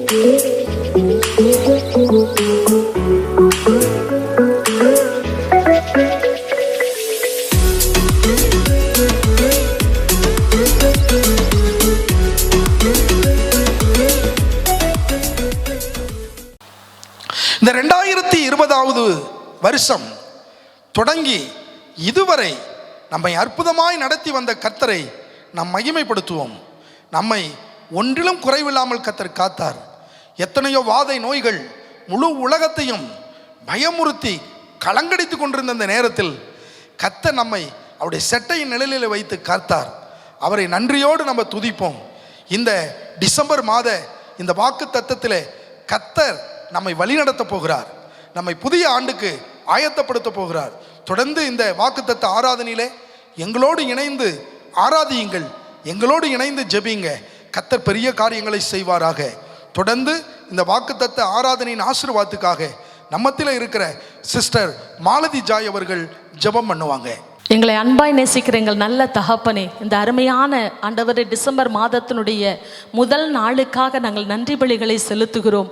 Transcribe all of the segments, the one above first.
இந்த 2020வது வருஷம் தொடங்கி இதுவரை நம்மை அற்புதமாய் நடத்தி வந்த கர்த்தரை நாம் மகிமைப்படுத்துவோம். நம்மை ஒன்றிலும் குறைவில்லாமல் கர்த்தர் காத்தார். எத்தனையோ வாதை நோய்கள் முழு உலகத்தையும் பயமுறுத்தி கலங்கடித்து கொண்டிருந்த அந்த நேரத்தில் கர்த்தர் நம்மை அவருடைய செட்டையின் நிழலில் வைத்து காத்தார். அவரை நன்றியோடு நம்ம துதிப்போம். இந்த டிசம்பர் மாத இந்த வாக்கு தத்தத்திலே கர்த்தர் நம்மை வழிநடத்த போகிறார். நம்மை புதிய ஆண்டுக்கு ஆயத்தப்படுத்த போகிறார். தொடர்ந்து இந்த வாக்குத்தத்த ஆராதனையிலே எங்களோடு இணைந்து ஆராதியுங்கள், எங்களோடு இணைந்து ஜெபிங்க. கர்த்தர் பெரிய காரியங்களை செய்வாராக. தொடர்ந்து இந்த வாக்குத்தத்த ஆராதனையின் ஆசீர்வாதத்துக்காக நம்மத்தில் இருக்கிற சிஸ்டர் மாலதி ஜாய் அவர்கள் ஜெபம் பண்ணுவாங்க. எங்களை அன்பாய் நேசிக்கிற எங்கள் நல்ல தகப்பனே, இந்த அருமையான ஆண்டவரே டிசம்பர் மாதத்தினுடைய முதல் நாளுக்காக நாங்கள் நன்றி பலிகளை செலுத்துகிறோம்.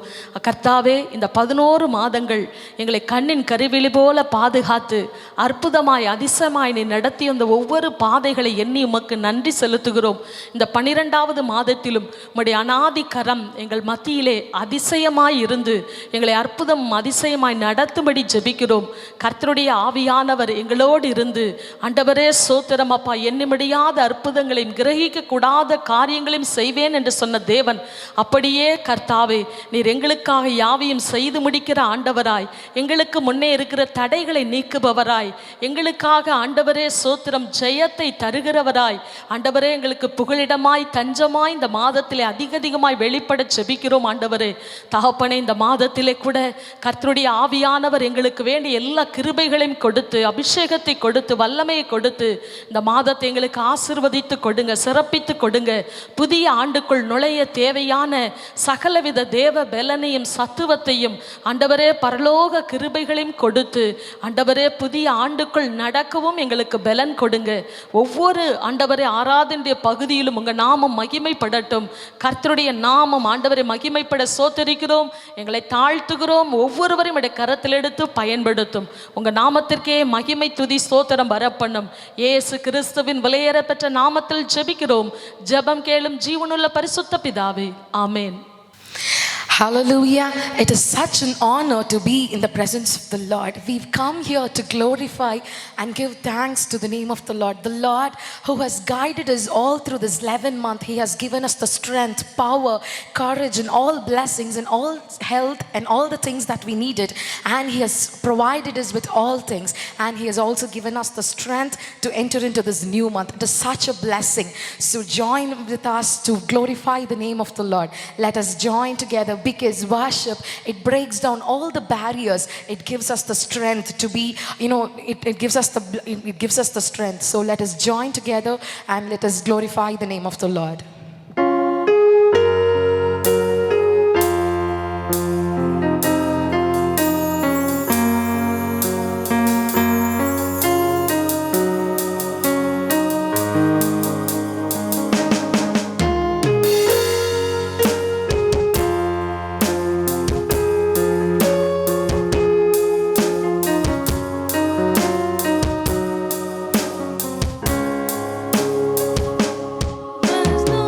கர்த்தாவே, இந்த 11 மாதங்கள் எங்களை கண்ணின் கருவிழி போல பாதுகாத்து அற்புதமாய் அதிசயமாய் நீ நடத்தி வந்த ஒவ்வொரு பாதைகளை எண்ணி உமக்கு நன்றி செலுத்துகிறோம். இந்த 12வது மாதத்திலும் உம்முடைய அநாதி கரம் எங்கள் மத்தியிலே அதிசயமாய் இருந்து எங்களை அற்புதம் அதிசயமாய் நடத்தும்படி ஜெபிக்கிறோம். கர்த்தருடைய ஆவியானவர் எங்களோடு இருந்து ஆண்டவரே ஸ்தோத்திரம் அப்பா, எண்ணி முடியாத அற்புதங்களையும் கிரகிக்க கூடாத காரியங்களையும் செய்வேன் என்று சொன்ன தேவன் அப்படியே கர்த்தாவே நீர் எங்களுக்காக யாவையும் செய்து முடிக்கிற ஆண்டவராய், எங்களுக்கு முன்னே இருக்கிற தடைகளை நீக்குபவராய், எங்களுக்காக ஆண்டவரே ஸ்தோத்திரம் ஜெயத்தை தருகிறவராய், ஆண்டவரே எங்களுக்கு புகலிடமாய் தஞ்சமாய் இந்த மாதத்திலே அதிகமாய் வெளிப்பட ஜெபிக்கிறோம். ஆண்டவரே தகப்பனே, இந்த மாதத்திலே கூட கர்த்தருடைய ஆவியானவர் எங்களுக்கு வேண்டிய எல்லா கிருபைகளையும் கொடுத்து அபிஷேகத்தை கொடுத்து வல்லமையை கொடுத்து இந்த மாதத்தை எங்களுக்கு ஆசீர்வதித்து கொடுங்க, சிறப்பித்து கொடுங்க. புதிய ஆண்டுக்குள் நுழைய தேவையான சகலவித தேவ பலனையும் சத்துவத்தையும் ஆண்டவரே பரலோக கிருபைகளையும் கொடுத்து ஆண்டவரே புதிய ஆண்டுக்குள் நடக்கவும் எங்களுக்கு பலன் கொடுங்க. ஒவ்வொரு ஆண்டவரே ஆராதனுடைய பகுதியிலும் உங்கள் நாமம் மகிமைப்படட்டும். கர்த்தருடைய நாமம் ஆண்டவரை மகிமைப்பட சோத்தரிக்கிறோம், எங்களை தாழ்த்துகிறோம். ஒவ்வொருவரையும் உடைய கரத்தில் எடுத்து பயன்படுத்தும். உங்கள் நாமத்திற்கே மகிமை துதி ஸ்தோத்திரம் வரப்பண்ணும். இயேசு கிறிஸ்துவின் விலையேற பெற்ற நாமத்தில் ஜெபிக்கிறோம். ஜெபம் கேளும் ஜீவனுள்ள பரிசுத்த பிதாவே, ஆமென். Hallelujah. It is such an honor to be in the presence of the Lord. We've come here to glorify and give thanks to the name of the Lord. The Lord who has guided us all through this 11th month. He has given us the strength, power, courage and all blessings and all health and all the things that we needed. And He has provided us with all things. And He has also given us the strength to enter into this new month. It is such a blessing. So join with us to glorify the name of the Lord. Let us join together, because worship, it breaks down all the barriers. It gives us the strength to be, it gives us the strength. So let us join together and let us glorify the name of the Lord. There's no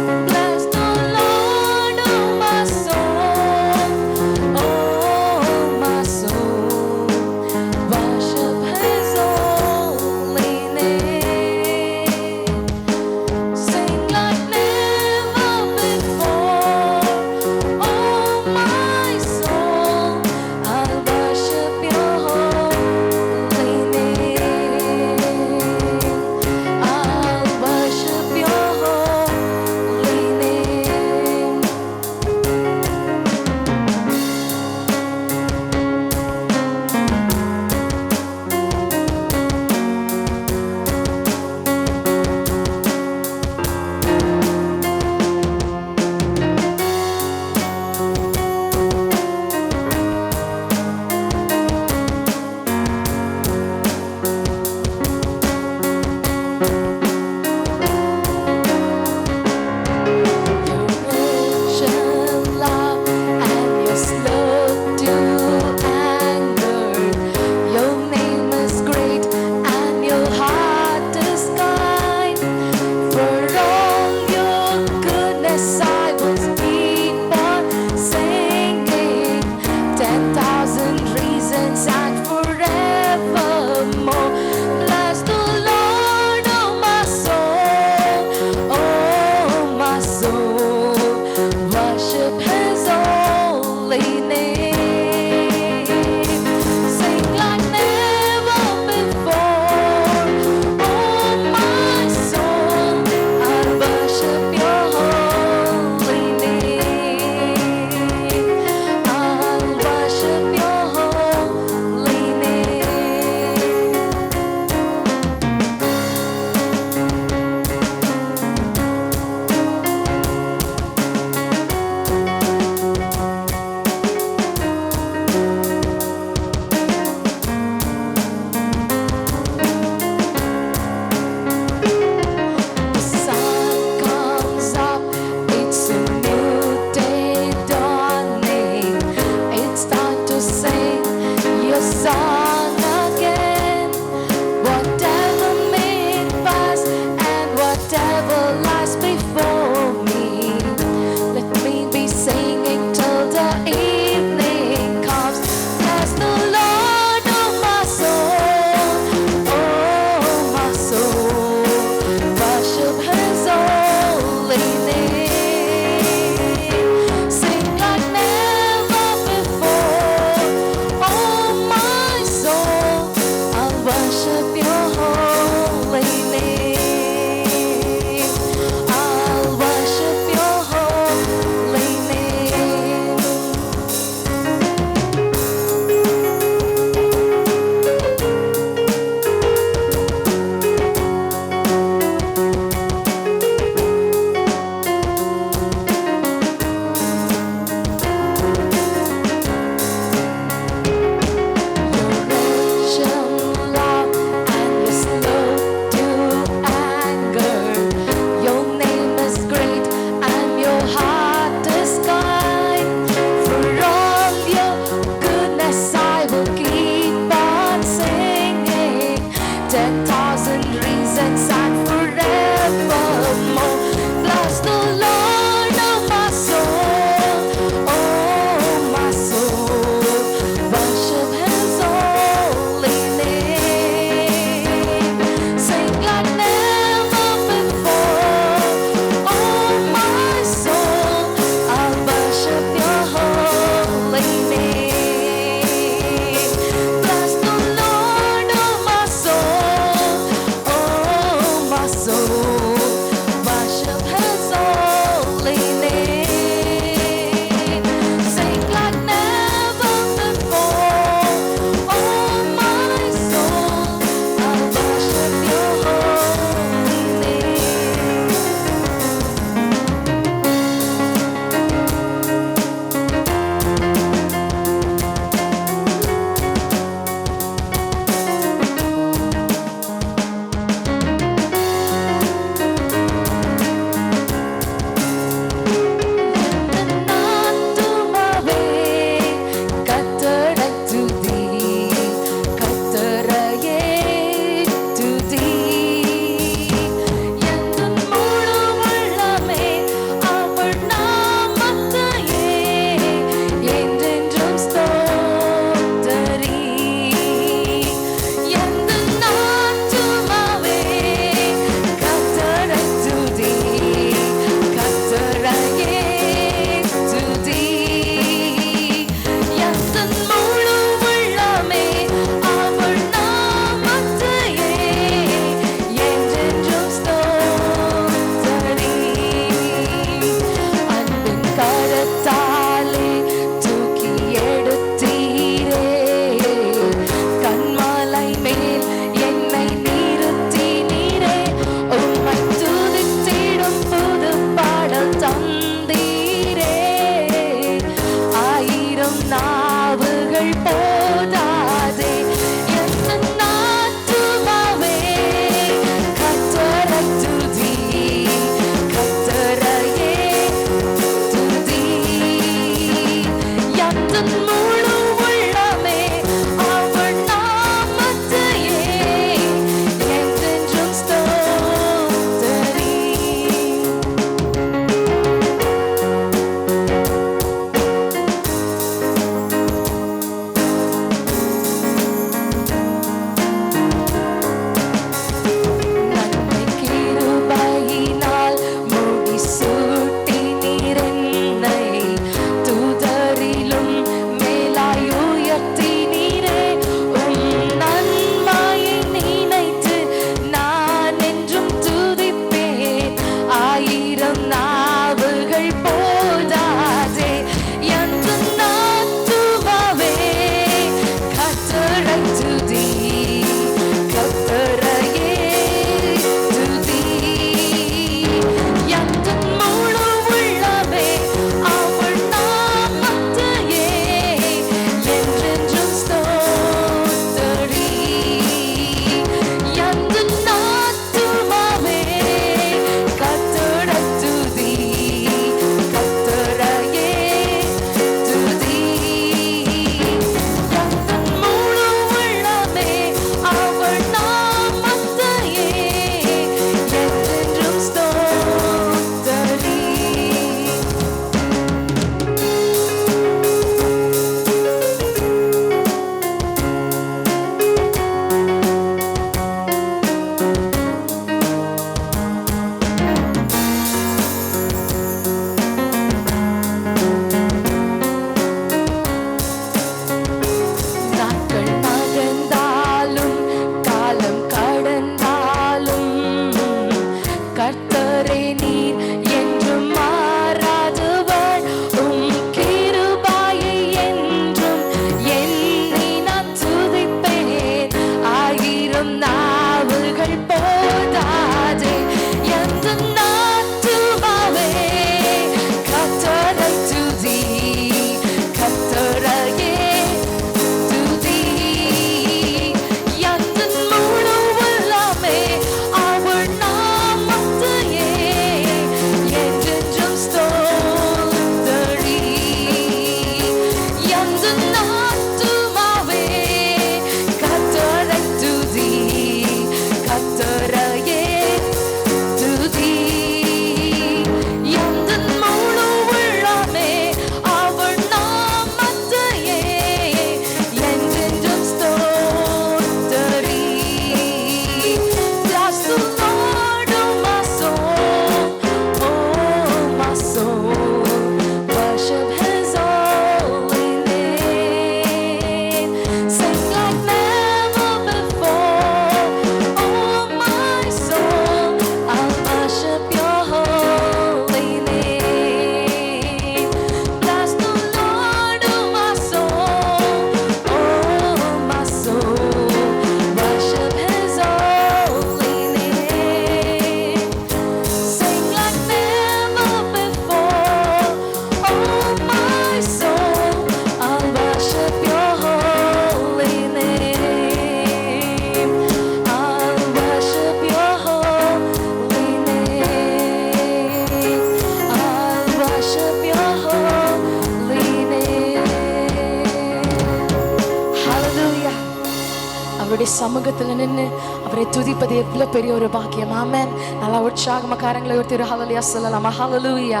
அவருடைய சமூகத்தில் நின்று அவரை துதிப்பது எவ்வளவு பெரிய ஒரு பாக்கியம். ஆமென். நல்லா உற்சாகமா கரங்களை உயர்த்தி ஒரு ஹல்லேலூயா சொல்லலாமா? ஹல்லேலூயா.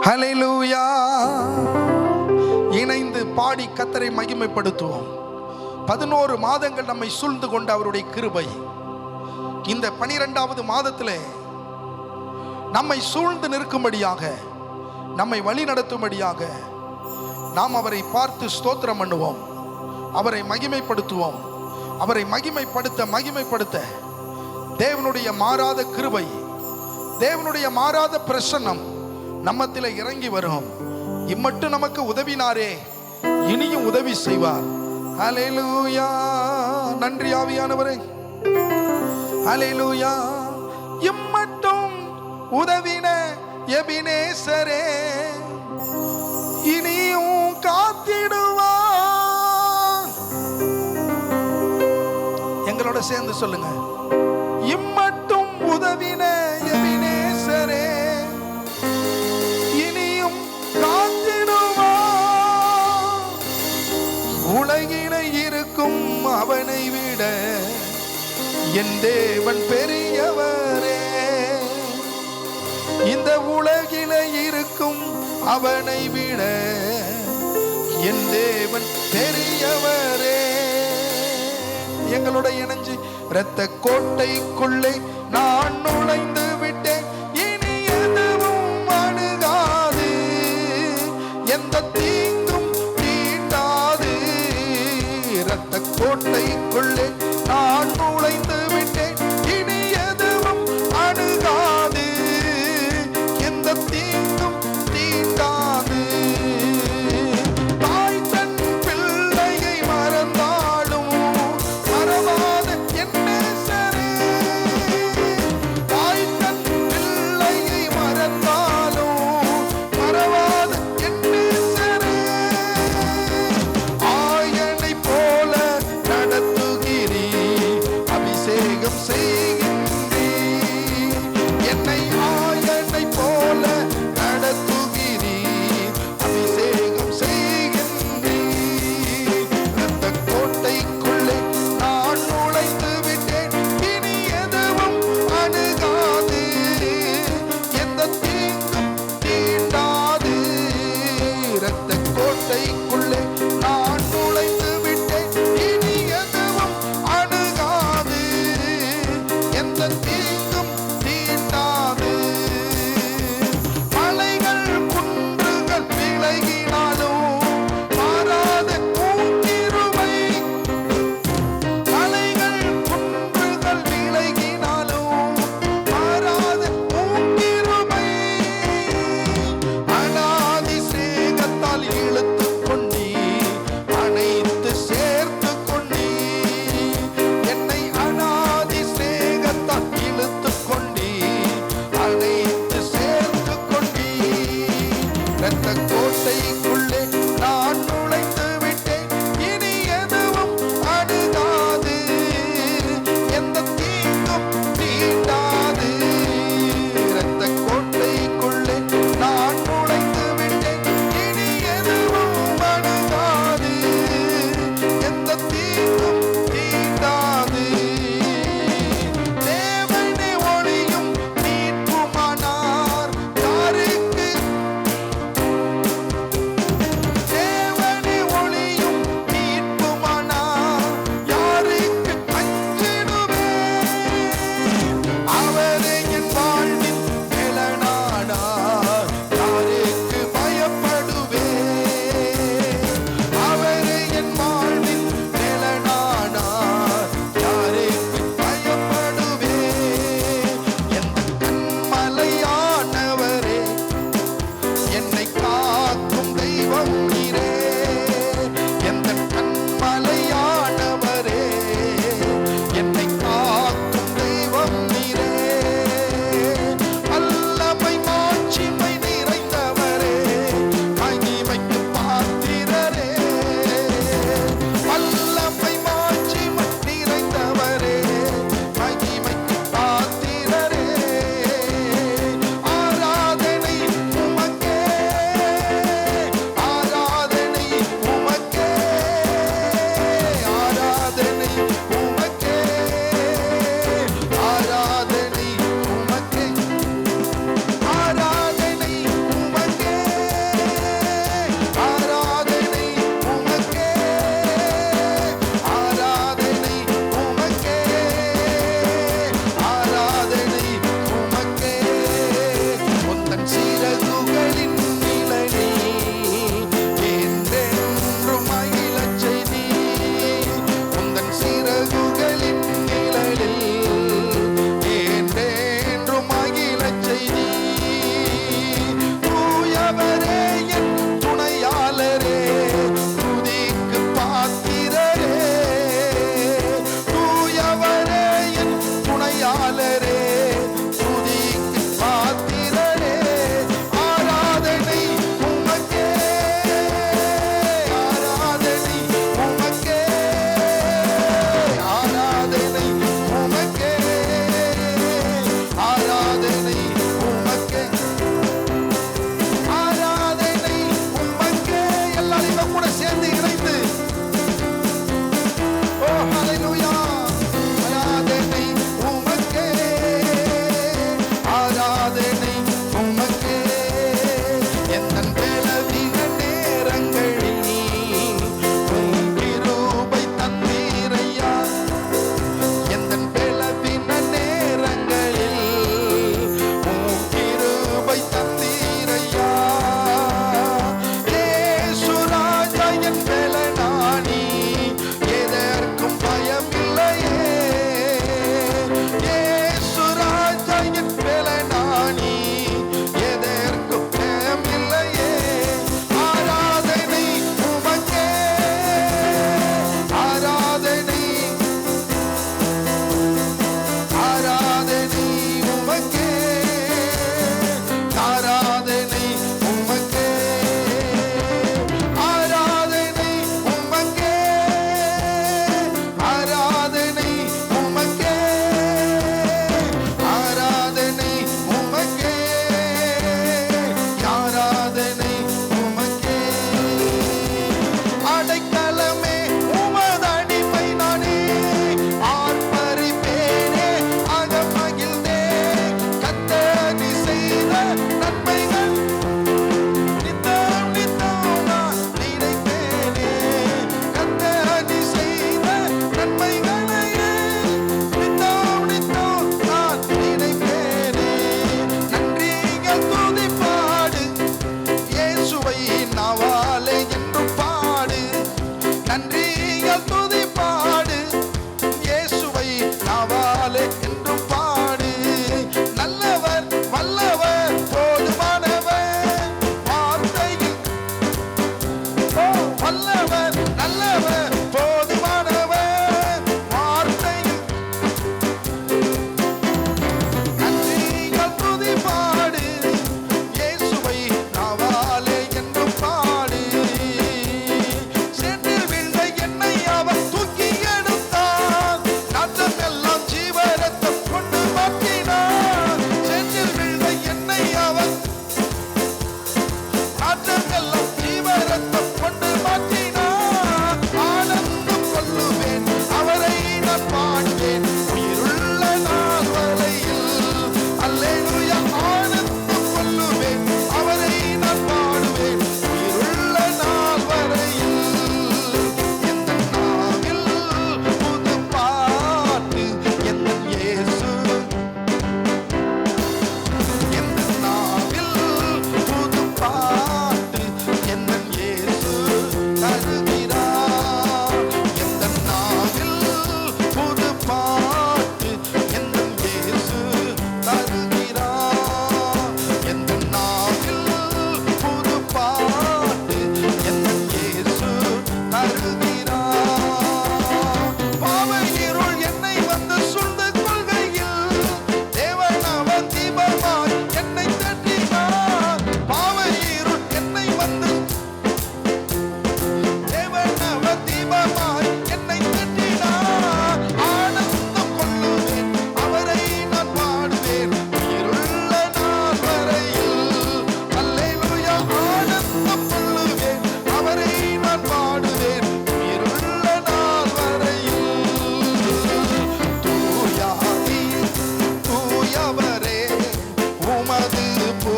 ஹல்லேலூயா. இணைந்து பாடி கர்த்தரை மகிமைப்படுத்துவோம். 11 மாதங்கள் நம்மை சூழ்ந்து கொண்ட அவருடைய கிருபை இந்த 12வது மாதத்திலே நம்மை சூழ்ந்து நிற்கும்படியாக, நம்மை வழி நடத்தும்படியாக நாம் அவரை பார்த்து ஸ்தோத்திரம் பண்ணுவோம், அவரை மகிமைப்படுத்துவோம். அவரை மகிமைப்படுத்த தேவனுடைய மாறாத கிருபை, தேவனுடைய மாறாத பிரசன்னம் நம்மத்திலே இறங்கி வரும். இம்மட்டும் நமக்கு உதவினாரே, இனியும் உதவி செய்வார். ஹல்லேலூயா. நன்றி ஆவியானவரே. ஹல்லேலூயா. இம்மட்டும் உதவின எபினேசரே, இனியும் காத்திடுவார். எங்களோட சேர்ந்து சொல்லுங்க. இம்மட்டும் உதவின எபினேசரே, இனியும் காத்திடுவார். உலகிலே இருக்கும் அவனை விட என் தேவன் பெரியவரே. இந்த உலகிலே இருக்கும் அவனை விட என் தேவன் பெரியவரே. எங்களோட இணைஞ்சு இரத்த கோட்டைக்குள்ளே நான் நுழைந்து விட்டேன், இனி எதுவும் அணுகாது, எந்த தீங்கும் தீண்டாது. இரத்த கோட்டைக்குள்ளே நான் நுழைந்து விட்டேன், இனி எதுவும் அணுகாது, எந்த தீங்கும் தீண்டாது. தாய் தன் பிள்ளையை மறந்தாலும் மறவாத என் நேசரே, தாய் தன்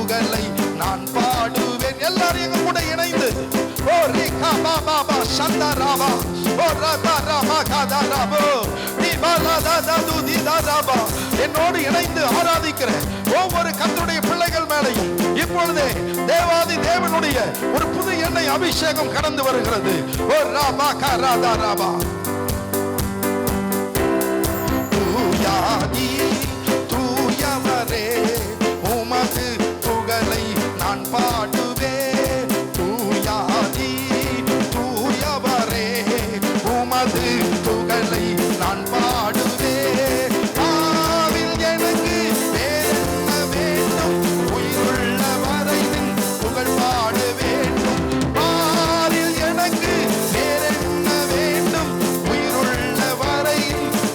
புகழை நான் பாடுவேன். எல்லாரும் எங்க கூட இணைந்து ஓ ரீகா பாபா பா சந்தா ராபா ஓ ராபா ராபா காதா ராபோ நீ பாலா தாதா துதி தாராபா என்னோடு இணைந்து ஆராதிக்கிற ஒவ்வொரு கர்த்தருடைய பிள்ளைகள் மேலையும் இப்பொழுதே தேவாதி தேவனுடைய ஒரு புது எண்ணெய் அபிஷேகம் கடந்து வருகிறது. ஓ ராபா காராதா ராபா தூயாதி தூயவரே உமது புகழை நான் பாடுவேன். தூயாதி தூயவரே உமது புகழை நான் பாடுவேன். ஆவில் எனக்கு வேறென்ன வேண்டும், உயிருள்ள வரை நின் புகழ் பாட வேண்டும். ஆவில் எனக்கு வேறென்ன வேண்டும், உயிருள்ள வரை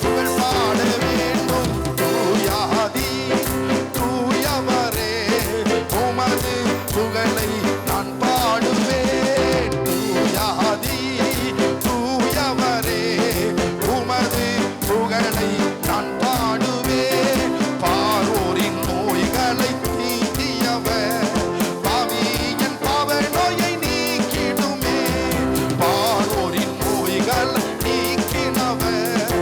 புகழ் பாட வேண்டும். தூயாதி தூயவரே உமது புகழை நான் பாடுவேன். தூயாதி தூயவரே உமது புகழை நான் பாடுவேன். பாரோரின் நோய்களை நீக்கியவர், பாவியின் பாவ நோயை நீக்கிடுமே. பாரோரின் நோய்களை நீக்கினவர்,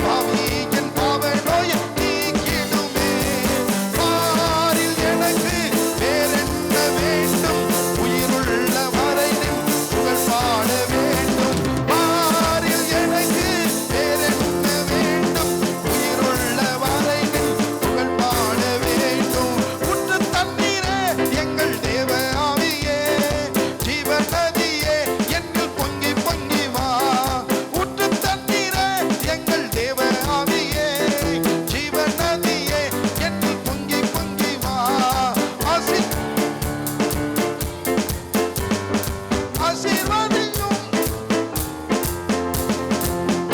பாவியின் பாவ நோயை நீக்கிடுமே. பாரில் எனக்கு வேறென்ன வேண்டும், உயிருள்ள வரை நின் புகழ் பாட வேண்டும். பாரில் எனக்கு வேறென்ன வேண்டும், உயிருள்ள வரை நின் புகழ் பாட வேண்டும். ஊற்று தண்ணீரே எங்கள் தேவ ஆவியே, ஜீவ நதியே எங்கள் பொங்கி பொங்கி வா. ஊற்று தண்ணீரே எங்கள் தேவ ஆவியே, ஜீவ நதியே எங்கள் பொங்கி பொங்கி வா. ஆசீர்வதியும்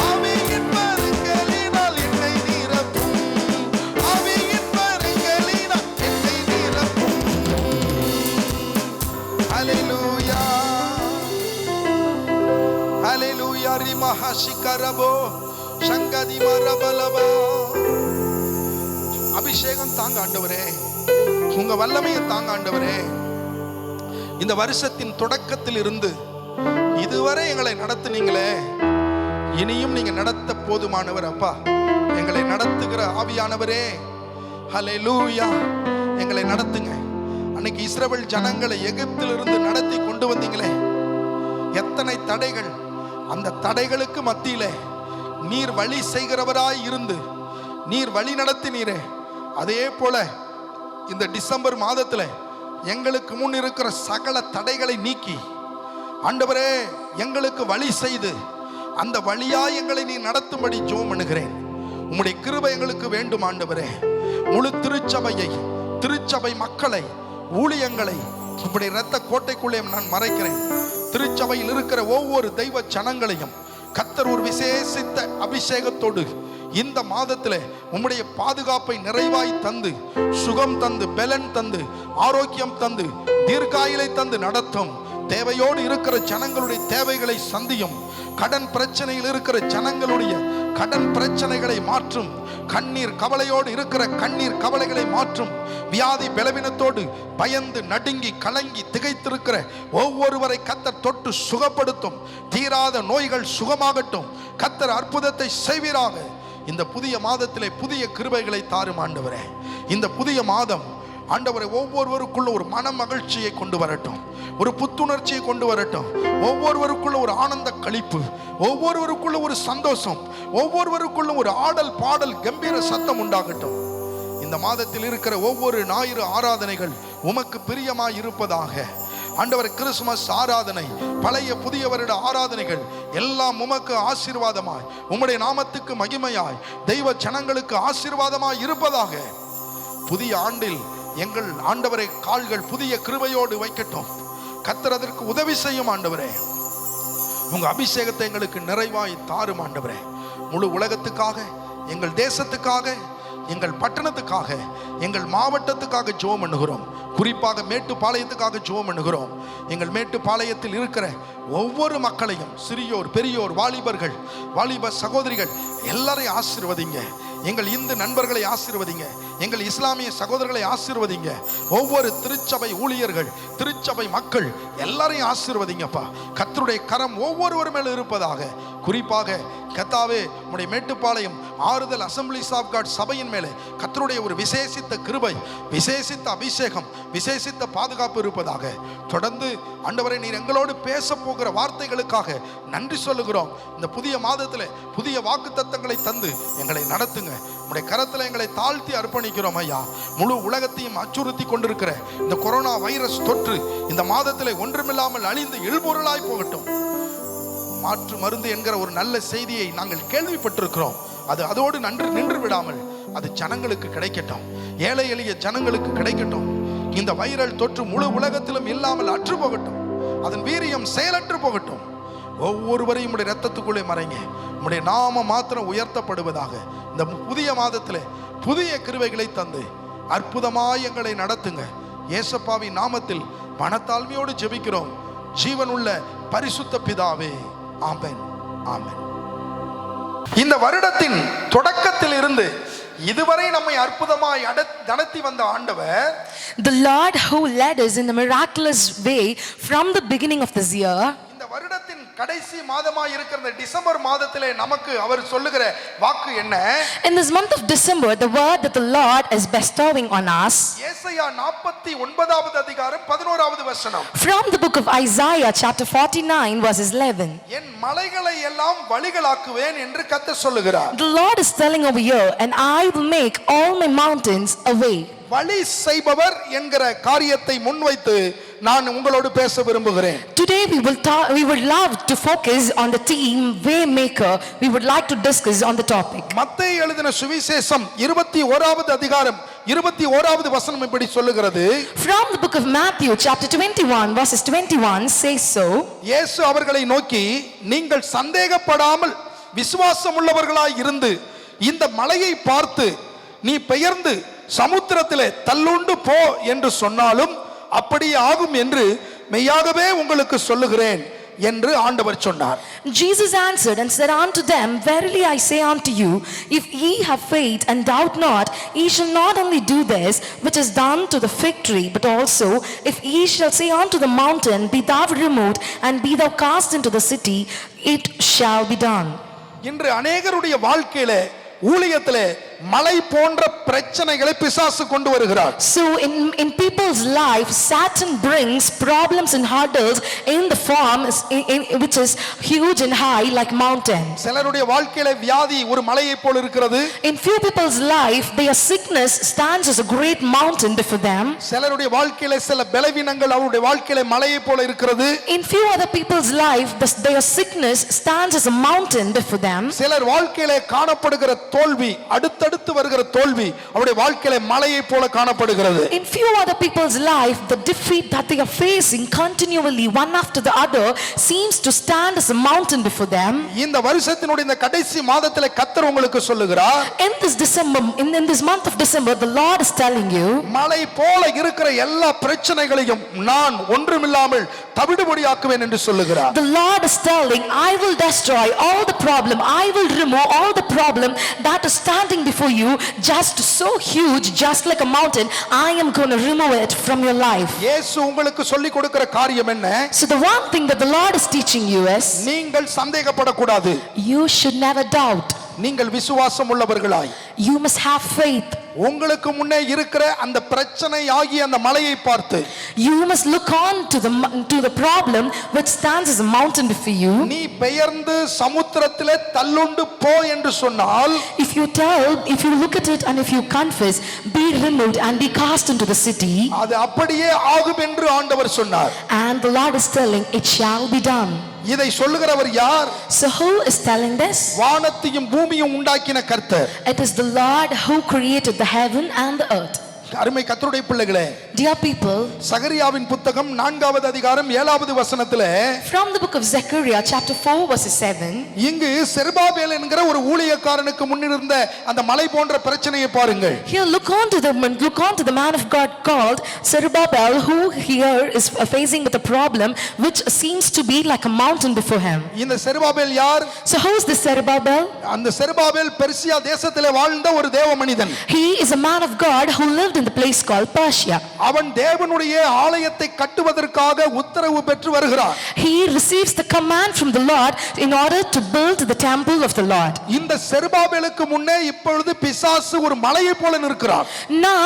ஆவியின் வரங்களினால் என்னை நிரப்பும். ஆவியின் வரங்களினால் என்னை நிரப்பும். ஹல்லேலூயா ஹல்லேலூயா ரிமஹசிகரபோ சங்கதி மரபலபா. அபிஷேகம் தாங்க ஆண்டவரே, உங்க வல்லமையை தாங்க ஆண்டவரே. இந்த வருஷத்தின் தொடக்கத்தில் இருந்து இதுவரை எங்களை நடத்துனீங்களே, இனியும் நீங்க நடத்த போதுமானவர் அப்பா. எங்களை நடத்துகிற ஆவியானவரே, ஹல்லேலூயா, எங்களை நடத்துங்க. அன்னைக்கு இஸ்ரவேல் ஜனங்களை எகிப்திலிருந்து நடத்தி கொண்டு வந்தீங்களே, எத்தனை தடைகள், அந்த தடைகளுக்கு மத்தியிலே நீர் வழி செய்கிறவராய் இருந்து நீர் வழி நடத்தினீரே. அதே போல இந்த டிசம்பர் மாதத்தில் எங்களுக்கு முன் இருக்கிற சகல தடைகளை நீக்கி ஆண்டவரே எங்களுக்கு வழி செய்து அந்த வழியாய் எங்களை நீ நடத்தும்படி ஜெபம் பண்ணுகிறேன். உம்முடைய கிருபை எங்களுக்கு வேண்டும் ஆண்டவரே. முழு திருச்சபையை, திருச்சபை மக்களை, ஊழியங்களை உம்முடைய இரத்த கோட்டைக்குள்ளே நான் மறைக்கிறேன். திருச்சபையில் இருக்கிற ஒவ்வொரு தெய்வ ஜனங்களையும் கர்த்தர் ஒரு விசேஷித்த அபிஷேகத்தோடு இந்த மாதத்தில் உம்முடைய பாதுகாப்பை நிறைவாய் தந்து, சுகம் தந்து, பலன் தந்து, ஆரோக்கியம் தந்து, தீர்க்காயிலை தந்து நடத்தும். தேவையோடு இருக்கிற ஜனங்களுடைய தேவைகளை சந்தியும். கடன் பிரச்சனையில் இருக்கிற ஜனங்களுடைய கடன் பிரச்சனைகளை மாற்றும். கண்ணீர் கவலையோடு இருக்கிற கண்ணீர் கவலைகளை மாற்றும். வியாதி பலவீனத்தோடு பயந்து நடுங்கி கலங்கி திகைத்திருக்கிற ஒவ்வொருவரை கர்த்தர் தொட்டு சுகப்படுத்தும். தீராத நோய்கள் சுகமாகட்டும். கர்த்தர் அற்புதத்தை செய்வீராக. இந்த புதிய மாதத்திலே புதிய கிருபைகளை தாரும் ஆண்டவரே. இந்த புதிய மாதம் ஆண்டவரை ஒவ்வொருவருக்குள்ள ஒரு மன மகிழ்ச்சியை கொண்டு வரட்டும், ஒரு புத்துணர்ச்சியை கொண்டு வரட்டும். ஒவ்வொருவருக்குள்ள ஒரு ஆனந்த களிப்பு, ஒவ்வொருவருக்குள்ள ஒரு சந்தோஷம், ஒவ்வொருவருக்குள்ள ஒரு ஆடல் பாடல் கம்பீர சத்தம் உண்டாகட்டும். இந்த மாதத்தில் இருக்கிற ஒவ்வொரு ஞாயிறு ஆராதனைகள் உமக்கு பிரியமாய் இருப்பதாக ஆண்டவர். கிறிஸ்துமஸ் ஆராதனை, பழைய புதிய வருட ஆராதனைகள் எல்லாம் உமக்கு ஆசீர்வாதமாய், உம்முடைய நாமத்துக்கு மகிமையாய், தெய்வ ஜனங்களுக்கு ஆசீர்வாதமாய் இருப்பதாக. புதிய ஆண்டில் எங்கள் ஆண்டவரை கால்கள் புதிய கிருபையோடு வைக்கட்டும். கர்த்தர் அதற்கு உதவி செய்யும் ஆண்டவரே. உங்க அபிஷேகத்தை எங்களுக்கு நிறைவாய் தாரும் ஆண்டவரே. முழு உலகத்துக்காக, எங்கள் தேசத்துக்காக, எங்கள் பட்டணத்துக்காக, எங்கள் மாவட்டத்துக்காக ஜெபம் பண்ணுகிறோம். குறிப்பாக மேட்டுப்பாளையத்துக்காக ஜெபம் பண்ணுகிறோம். எங்கள் மேட்டுப்பாளையத்தில் இருக்கிற ஒவ்வொரு மக்களையும், சிறியோர் பெரியோர், வாலிபர்கள், வாலிப சகோதரிகள் எல்லாரையும் ஆசீர்வதிங்க. எங்கள் இந்து நண்பர்களை ஆசீர்வதிங்க, எங்கள் இஸ்லாமிய சகோதரர்களை ஆசீர்வதிங்க, ஒவ்வொரு திருச்சபை ஊழியர்கள், திருச்சபை மக்கள் எல்லாரையும் ஆசீர்வதிங்கப்பா. கர்த்தருடைய கரம் ஒவ்வொருவர் மேல் இருப்பதாக. குறிப்பாக கர்த்தாவே, உம்முடைய மேட்டுப்பாளையம் ஆறுதல் அசம்பிளிஸ் ஆஃப் காட் சபையின் மேலே கர்த்தருடைய ஒரு விசேஷித்த கிருபை, விசேஷித்த அபிஷேகம், விசேஷித்த பாதுகாப்பு இருப்பதாக. தொடர்ந்து ஆண்டவரே, நீர் எங்களோடு பேச போகிற வார்த்தைகளுக்காக நன்றி சொல்லுகிறோம். இந்த புதிய மாதத்தில் புதிய வாக்குத்தத்தங்களை தந்து எங்களை நடத்துங்க. உம்முடைய கரத்தில் எங்களை தாழ்த்தி அர்ப்பணிக்கிறோம் ஐயா. முழு உலகத்தையும் அச்சுறுத்தி கொண்டிருக்கிற இந்த கொரோனா வைரஸ் தொற்று இந்த மாதத்தில் ஒன்றுமில்லாமல் அழிந்து இல்பொருளாய் போகட்டும். மாற்று மருந்து என்கிற ஒரு நல்ல செய்தியை நாங்கள் கேள்விப்பட்டிருக்கிறோம். அது அதோடு நின்று விடாமல் அது ஜனங்களுக்கு கிடைக்கட்டும், ஏழை எளிய ஜனங்களுக்கு கிடைக்கட்டும். இந்த வைரல் தொற்று முழு உலகத்திலும் இல்லாமல் அற்று போகட்டும், அதன் வீரியம் செயலற்று போகட்டும். ஒவ்வொருவரையும் உடைய இரத்தத்துக்குள்ளே மறைங்க. உடைய நாம மாத்திரம் உயர்த்தப்படுவதாக. இந்த புதிய மாதத்தில் புதிய கிருபைகளை தந்து அற்புதமாய் எங்களை நடத்துங்க. இயேசுவின் நாமத்தில் மனத்தாழ்மையோடு ஜெபிக்கிறோம் ஜீவனுள்ள பரிசுத்த பிதாவே, ஆமென், ஆமென். இந்த வருடத்தின் தொடக்கத்தில் இருந்து இதுவரை நம்மை அற்புதமாய் நடத்தி வந்த ஆண்டவர், the Lord who led us in a miraculous way from the beginning of this year, இந்த வருடத்தின் கடைசி மாதமாய் இருக்கிற இந்த டிசம்பர் மாதத்திலே நமக்கு அவர் சொல்லுகிற வாக்கு என்ன? in this month of December, the word that the Lord is bestowing on us, ஏசாயா 49வது அதிகாரம் 11வது வசனம், from the book of Isaiah chapter 49 verses 11. என் மலைகளை எல்லாம் வழிகளாக்குவேன் என்று கர்த்தர் சொல்லுகிறார். The Lord is telling over here, and I will make all my mountains a way. வழி செய்பவர் என்கிற காரியத்தை முன்வைத்து நான் உங்களோடு பேச விரும்புகிறேன். Today we would love to focus on the theme Waymaker. We would like to discuss on the topic. மத்தேயு எழுதின சுவிசேஷம் 21வது அதிகாரம் 21வது வசனம் இப்படி சொல்லுகிறது. From the book of Matthew chapter 21 verses 21 says so. இயேசு அவர்களை நோக்கி, நீங்கள் சந்தேகப்படாமல் விசுவாசம் உள்ளவர்களாய் இருந்து இந்த மலையை பார்த்து நீ பெயர்ந்து சமுத்திரத்திலே தள்ளுண்டு போ என்று சொன்னாலும் அப்படியே ஆகும் என்று மெய்யாகவே உங்களுக்கு சொல்லுகிறேன் என்று ஆண்டவர் சொன்னார். Jesus answered and said unto them, verily I say unto you, if ye have faith and doubt not, ye shall not only do this which is done to the fig tree, but also if ye shall say unto the mountain, be thou removed and be thou cast into the city, it shall be done. இன்று அநேகருடைய வாழ்க்கையிலே ஊழியத்திலே மலை போன்ற பிரச்சனைகளை பிசாசு கொண்டு வருகிறார். So in people's life, Satan brings problems and hurdles in the form which is huge and high like mountains. சிலருடைய வாழ்க்கையில வியாதி ஒரு மலையை போல இருக்கிறது. In few people's life, their sickness stands as a great mountain before them. சிலருடைய வாழ்க்கையில சில பலவீனங்கள் அவருடைய வாழ்க்கையில மலையை போல இருக்கிறது. In few other people's life, their sickness stands as a mountain before them. சிலர் வாழ்க்கையில காணப்படுகிற தோல்வி, அடுத்தடுத்து வருகிற தோல்வி அவருடைய வாழ்க்கையில மலையை போல காணப்படுகிறது. In few other people's life, the defeat that they are facing continually one after the other seems to stand as a mountain before them. இந்த வருஷத்தினுடைய இந்த கடைசி மாதத்திலே கர்த்தர் உங்களுக்கு சொல்லுகிறார், In this December, in this month of December, the Lord is telling you, மலை போல இருக்கிற எல்லா பிரச்சனைகளையும் நான் ஒன்றுமில்லாமல் தவிடுபடியாக்குவேன் என்று சொல்லுகிறார். the Lord is telling, I will destroy all the problem, I will remove all the problem that is standing before you, just so huge, just like a mountain. I am going to remove it from your life. இயேசு உங்களுக்கு சொல்லி கொடுக்கிற காரியம் என்ன? So the one thing that the Lord is teaching you is, நீங்கள் சந்தேகப்படக்கூடாது. you should never doubt. நீங்கள் விசுவாசம் உள்ளவர்களாய், You must have faith. உங்களுக்கு முன்னே இருக்கிற அந்த பிரச்சனை ஆகிய அந்த மலையை பார்த்து, You must look on to the problem which stands as a mountain before you. நீ பெயர்ந்து சமுத்திரத்திலே தள்ளுண்டு போ என்று சொன்னால், If you look at it and if you confess, be removed and be cast into the city. அது அப்படியே ஆகும் என்று ஆண்டவர் சொன்னார். And the Lord is telling, it shall be done. இதை சொல்லுகிறவர் யார்? So who is telling this? வானத்தையும் பூமியும் உண்டாக்கின கர்த்தர். It is the Lord who created the heaven and the earth. அருமை கர்த்தருடைய பிள்ளைகளே, Dear people, சகரியாவின் புத்தகம் 4வது அதிகாரம் 7வது வசனத்திலே from the book of Zechariah chapter 4 verses 7, இங்கு செருபாபேல் என்கிற ஒரு ஊழியக்காரனுக்கு முன்னிருந்த அந்த மலை போன்ற பிரச்சனையை பாருங்கள். here look on to the man of God called Zerubbabel, who here is facing with a problem which seems to be like a mountain before him. இந்த செருபாபேல் யார்? So who is this Zerubbabel? அந்த Zerubbabel Persia தேசத்திலே வாழ்ந்த ஒரு தேவ மனிதன். He is a man of God who lived in the place called Persia. அவன் தேவனுடைய ஆலயத்தை கட்டுவதற்காக உத்தரவு பெற்று வருகிறான். He receives the command from the Lord in order to build the temple of the Lord. இந்த செருபாபேலுக்கு முன்னே இப்பொழுது பிசாசு ஒரு மலையை போல நிற்கிறான். Now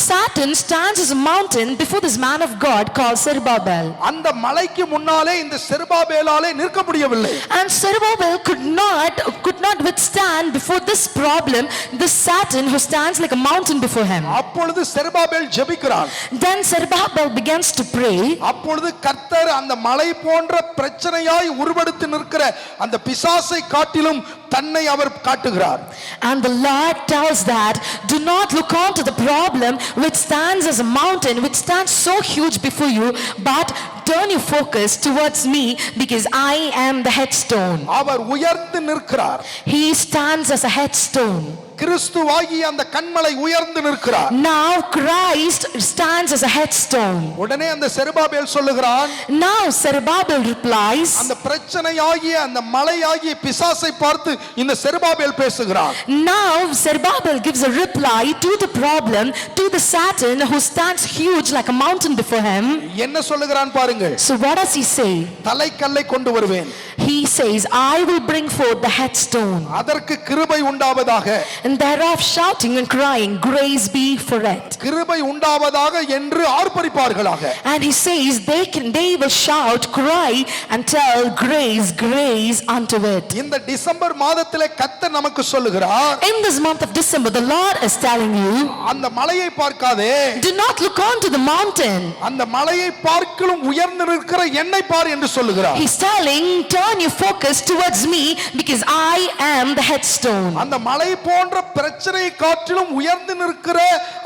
Satan stands as a mountain before this man of God called Zerubbabel. அந்த மலைக்கு முன்னாலே இந்த செருபாபேலாலே நிற்க முடியவில்லை. And Zerubbabel could not withstand before this problem, this Satan who stands like a mountain before him. அப்பொழுது Zerubbabel ஜெபிக்கிறான். Then Zerubbabel begins to pray. அப்பொழுது கர்த்தர் அந்த மலை போன்ற பிரச்சனையாய் உருவெடுத்து நிற்கிற அந்த பிசாசை காட்டிலும் தன்னை அவர் காட்டுகிறார். And the Lord tells that, do not look on to the problem which stands as a mountain, which stands so huge before you, but turn your focus towards me, because I am the headstone. அவர் உயர்ந்து நிற்கிறார். He stands as a headstone. கிறிஸ்துவாகிய அந்த கன்மலை உயர்ந்து நிற்கிறார். Now Christ stands as a headstone. உடனே அந்த செருபாபேல் சொல்லுகிறான். Now Zerubbabel replies. அந்த பிரச்சனையாகிய அந்த மலையாகிய பிசாசை பார்த்து இந்த செருபாபேல் பேசுகிறான். Now Zerubbabel gives a reply to the problem, to the Satan who stands huge like a mountain before him. என்ன சொல்லுகிறான் பாருங்கள். So what does he say? தலைக்கல்லை கொண்டு வருவேன். He says, I will bring forth the headstone. அதற்கு கிருபை உண்டாவதாக. And thereof shouting and crying, grace be for it. கிருபை உண்டாவதாக என்று ஆர்ப்பரிப்பார்களாக. And he says they will shout, cry and tell grace, grace unto it. இந்த December மாதத்திலே கர்த்தர் நமக்கு சொல்லுகிறார். In this month of December, the Lord is telling you, அந்த மலையை பார்க்காதே. do not look on to the mountain. அந்த மலையை பார்க்கிலும் உயர்ந்து நிற்கிற என்னை பார் என்று சொல்லுகிறார். He's telling, turn your focus towards me, because I am the headstone. அந்த மலை போன்ற பிரச்சனையை காட்டிலும் உயர்ந்து நிற்கிற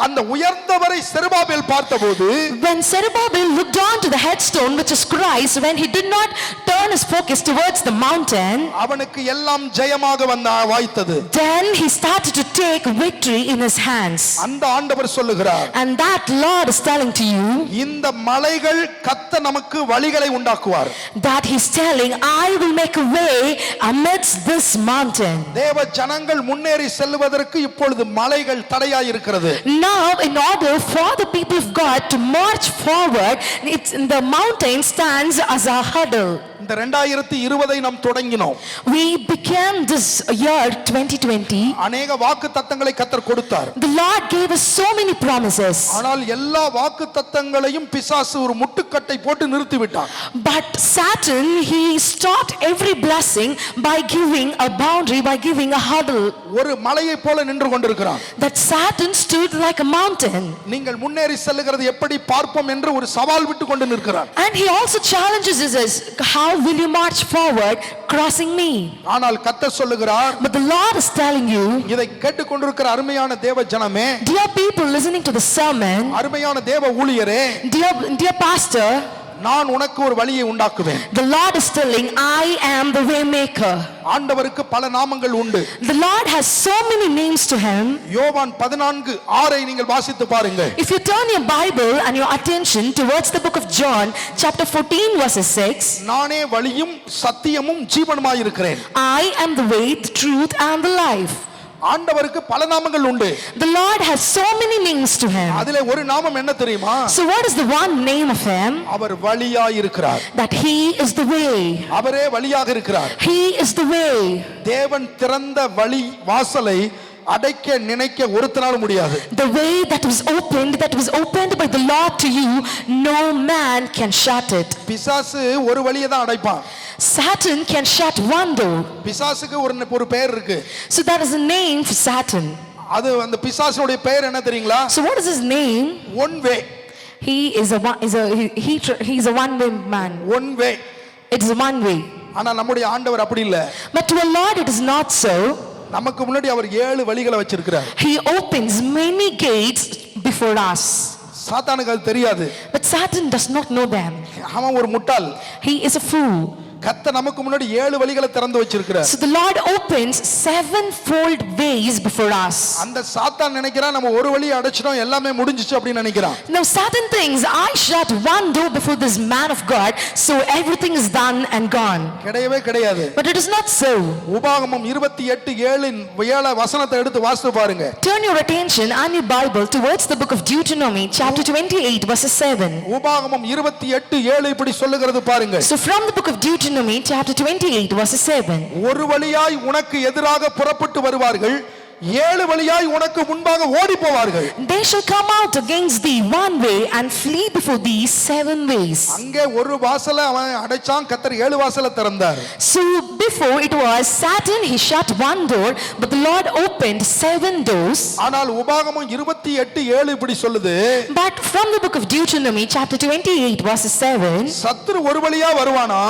அந்த உயர்ந்தவரை செருபாபேல் பார்த்தபோது, When Zerubbabel looked on to the headstone, which is Christ, when he did not turn his focus towards the mountain, அவனுக்கு எல்லாம் ஜெயமாக வாய்த்தது. then he started to take victory in his hands. அந்த ஆண்டவர் சொல்லுகிறார். And that Lord is telling to you, இந்த மலைகள் கர்த்தர் நமக்கு வழிகளை உண்டாக்குவார். that he's telling, I will make a way amidst this mountain. தேவ ஜனங்கள் முன்னேறி செல்வதற்கு இப்பொழுது மலைகள் தடையாய் இருக்கிறது. Now in order for the people of God to march forward, the mountain stands as a hurdle. இந்த 2020 நாம் தொடங்கினோம். We began this year 2020. அநேக வாக்குத்தத்தங்களை கர்த்தர் கொடுத்தார். The Lord gave us so many promises. ஆனால் எல்லா வாக்குத்தத்தங்களையும் பிசாசு ஒரு முட்டுக்கட்டை போட்டு நிறுத்தி விட்டான். But Satan, he stopped every blessing by giving a boundary, by giving a hurdle. ஒரு மலையை போல நின்று கொண்டிருக்கிறான். That Satan stood like a mountain. நீங்கள் முன்னேறி செல்லுகிறது எப்படி பார்ப்போம் என்று ஒரு சவால் விட்டு கொண்டு நிற்கிறான். And he also challenges us, how will you march forward crossing me? ஆனால் கர்த்தர் சொல்லுகிறார். But the Lord is telling you, இதை கேட்டுக்கொண்டிருக்கிற அருமையான தேவ ஜனமே, dear people listening to the sermon, அருமையான தேவ ஊழியரே, dear pastor, நான் உனக்கு ஒரு வழியை உண்டாக்குவேன். the Lord is telling, I am the way maker. ஆண்டவருக்கு பல நாமங்கள் உண்டு. The Lord has so many names to him. யோவான் 14:6 நீங்கள் வாசித்து பாருங்கள். If you turn your Bible and your attention towards the book of John, chapter 14 verses 6, நானே வழியும் சத்தியமும் ஜீவனுமாய் இருக்கிறேன். I am the way, the truth and the life. ஆண்டவருக்கு பல நாமங்கள் உண்டு. The Lord has so many names to him. அதிலே ஒரு நாமம் என்ன தெரியுமா? So what is the one name of him? அவர் வழியாய் இருக்கிறார். That he is the way. அவரே வழியாக இருக்கிறார். He is the way. தேவன் திறந்த வழி வாசலை அடைக்க நினைக்க ஒருத்தனாலும் முடியாது. The way that was opened by the Lord to you, no man can shut it. பிசாசு ஒரு வழியை தான் அடைப்பான். Satan can shut one door. பிசாசுக்கு ஒரு பெயர் இருக்கு. So that is a name for Satan. அது அந்த பிசாசுடைய பெயர் என்ன தெரியுங்களா? So what is his name? One way. He is a one way man. One way. It is one way. ஆனா நம்முடைய ஆண்டவர் அப்படி இல்ல. But to a Lord it is not so. நமக்கு முன்னாடி அவர் 7 வழிகளை வச்சிருக்கிறார். He opens many gates before us. சாத்தானுக்கு அது தெரியாது. But Satan does not know them. அவன் ஒரு முட்டாள். He is a fool. கர்த்தர் நமக்கு முன்னாடி 7 வழிகளை திறந்து வச்சிருக்கிறார். So the Lord opens 7-fold ways before us. அந்த சாத்தான் நினைக்கிறான் நம்ம ஒரு வழியை அடைச்சிட்டோம் எல்லாமே முடிஞ்சிச்சு அப்படின்னு நினைக்கிறான். Now Satan thinks, I shut one door before this man of God, so everything is done and gone. கிடையவே கிடையாது. But it is not so. உபாகமம் 28:7 வசனத்தை எடுத்து வாசித்து பாருங்க. Turn your attention and your Bible towards the book of Deuteronomy chapter 28 verses 7. உபாகமம் 28:7 இப்படி சொல்லுகிறது பாருங்க. So from the book of Deuteronomy chapter 28 verses 7. ஒரு வழியாய் உனக்கு எதிராக புறப்பட்டு வருவார்கள் 7 வழியாய் உனக்கு முன்பாக ஓடி போவார்கள். They shall come out against thee one way and flee before thee 7 ways. அங்கே ஒரு வாசலை அவன் அடைச்சான், கர்த்தர் 7 வாசலை திறந்தார். So before it was Satan, he shut one door, but the Lord opened 7 doors. ஆனால் உபாகமம் 28:7 இப்படி சொல்லுது. But from the book of Deuteronomy chapter 28 verses 7, சத்துரு ஒரு வழியா வருவானா,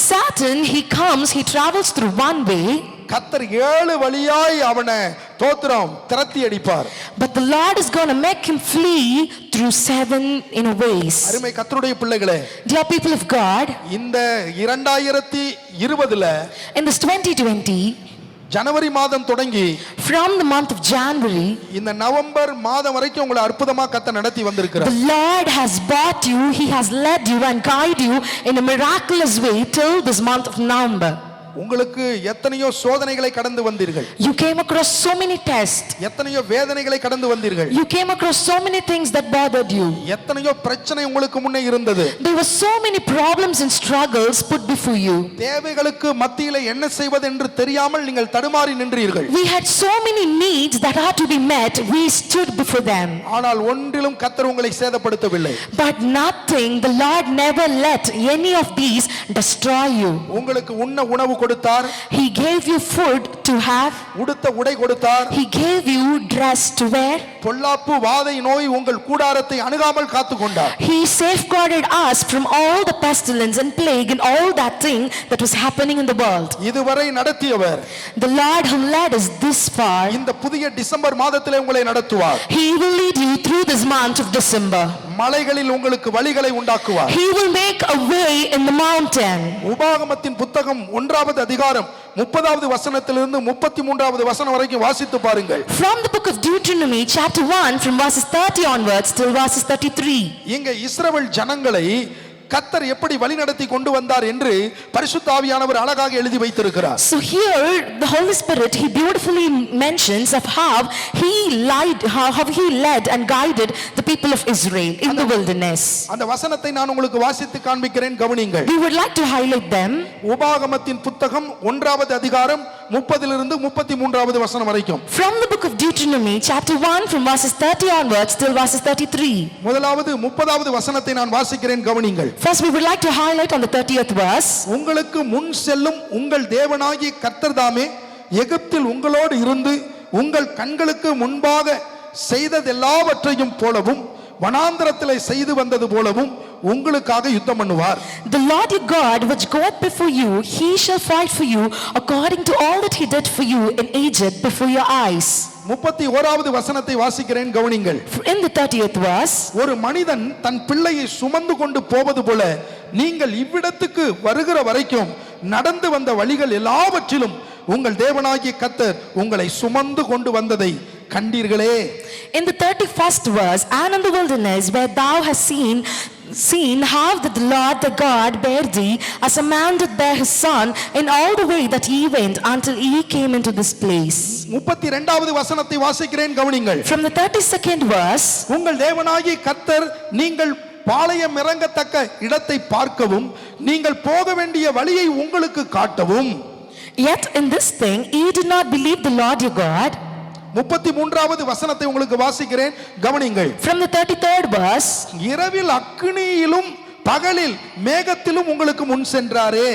Satan, he comes, he travels through one way, கர்த்தர் 7 வழியாய் அவனை தோத்திரம் திரட்டி அடிப்பார். but the Lord is going to make him flee through 7 ways. அருமை கர்த்தருடைய பிள்ளைகளே, Dear people of God, இந்த 2020ல in this 2020, ஜனவரி மாதம் தொடங்கி from the month of January, இந்த நவம்பர் மாதம் வரைக்கும் உங்களை அற்புதமா கர்த்தர் நடத்தி வந்திருக்கிறார். the Lord has brought you, he has led you and guided you in a miraculous way till this month of November. உங்களுக்கு எத்தனையோ சோதனைகளை கடந்து வந்தீர்கள். You came across so many tests. எத்தனையோ வேதனைகளை கடந்து வந்தீர்கள். You came across so many things that bothered you. எத்தனையோ பிரச்சனை உங்களுக்கு முன்னே இருந்தது. There were so many problems and struggles put before you. தேவைகளுக்கு மத்தியிலே என்ன செய்வது என்று தெரியாமல் நீங்கள் தடுமாறி நின்றீர்கள். We had so many needs that had to be met. We stood before them. ஆனால் ஒன்றிலும் கர்த்தர் உங்களை சேதப்படுத்தவில்லை. But nothing, the Lord never let any of these destroy you. உங்களுக்கு உண்ண உணவு கொடுத்தார். He gave you food to have. உடுத்த உடை கொடுத்தார். He gave you dress to wear. பொல்லாப்பு வாதை நோய் உங்கள் கூடாரத்தை அணுகாமல் காத்துக்கொண்டார். He safeguarded us from all the pestilence and plague and all that thing that was happening in the world. இதுவரை நடத்தியவர் The Lord who led us this far, இந்த புதிய December மாதத்திலே உங்களை நடத்துவார். He will lead you through this month of December. மலைகளில் உங்களுக்கு வழிகளை உண்டாக்குவார். He will make a way in the mountain. உபாகமத்தின் புத்தகம் 1வது அதிகாரம் 30வது வசனத்திலிருந்து 33வது வசனம் வரைக்கும் வாசித்து பாருங்கள். From the book of Deuteronomy chapter 1 from verses 30 onwards till verses 33. இங்க இஸ்ரவேல் ஜனங்களை கர்த்தர் எப்படி வழிநடத்தி கொண்டு வந்தார் என்று பரிசுத்த ஆவியானவர் அழகாக எழுதி வைத்திருக்கிறார். So here the Holy Spirit, he beautifully mentions of how he led and guided the people of Israel in the wilderness. அந்த வசனத்தை நான் உங்களுக்கு வாசித்து காண்பிக்கிறேன், கவனியுங்கள். We would like to highlight them. உபாகமத்தின் புத்தகம் 1வது அதிகாரம் 30லிருந்து 33வது வசனம் வரைக்கும். From the book of Deuteronomy chapter 1 from verses 30 onwards till verses 33. முதலாவது 30வது வசனத்தை நான் வாசிக்கிறேன், கவனியுங்கள். First we would like to highlight on the 30th verse. உங்களுக்கு முன் செல்லும் உங்கள் தேவனாகிய கர்த்தர் தாமே எகிப்தில் உங்களோடு இருந்து உங்கள் கண்களுக்கு முன்பாக செய்ததெல்லாவற்றையும் போலவும் வனாந்தரத்திலே செய்து வந்தது போலவும் உங்களுக்காக யுத்தம் பண்ணுவார். The Lord your God which goeth before you, he shall fight for you according to all that he did for you in Egypt before your eyes. 31வது வசனத்தை வாசிக்கிறேன், கவனியுங்கள். In the 30th verse, ஒரு மனிதன் தன் பிள்ளையை சுமந்து கொண்டு போவது போல நீங்கள் இவ்விடத்துக்கு வருகிற வரைக்கும் நடந்து வந்த வழிகள் எல்லாவற்றிலும் உங்கள் தேவனாகிய கர்த்தர் உங்களை சுமந்து கொண்டு வந்ததை கண்டீர்களே. in the 31st verse, and in the wilderness where thou hast seen how that the Lord the God bare thee as a man did bear his son in all the way that he went until he came into this place. 32வது வசனத்தை வாசிக்கிறேன், கவனியுங்கள். From the 32nd verse, உங்கள் தேவனாகிய கர்த்தர் நீங்கள் பாளையம் இறங்கத்தக்க இடத்தை பார்க்கவும் நீங்கள் போக வேண்டிய வழியை உங்களுக்கு காட்டவும். yet in this thing ye did not believe the Lord your God. 33வது வசனத்தை உங்களுக்கு வாசிக்கிறேன், கவனியுங்கள். From the 33rd verse, இரவில் அக்கினியிலும் பகலில் மேகத்திலும் உங்களுக்கு முன் சென்றாரே.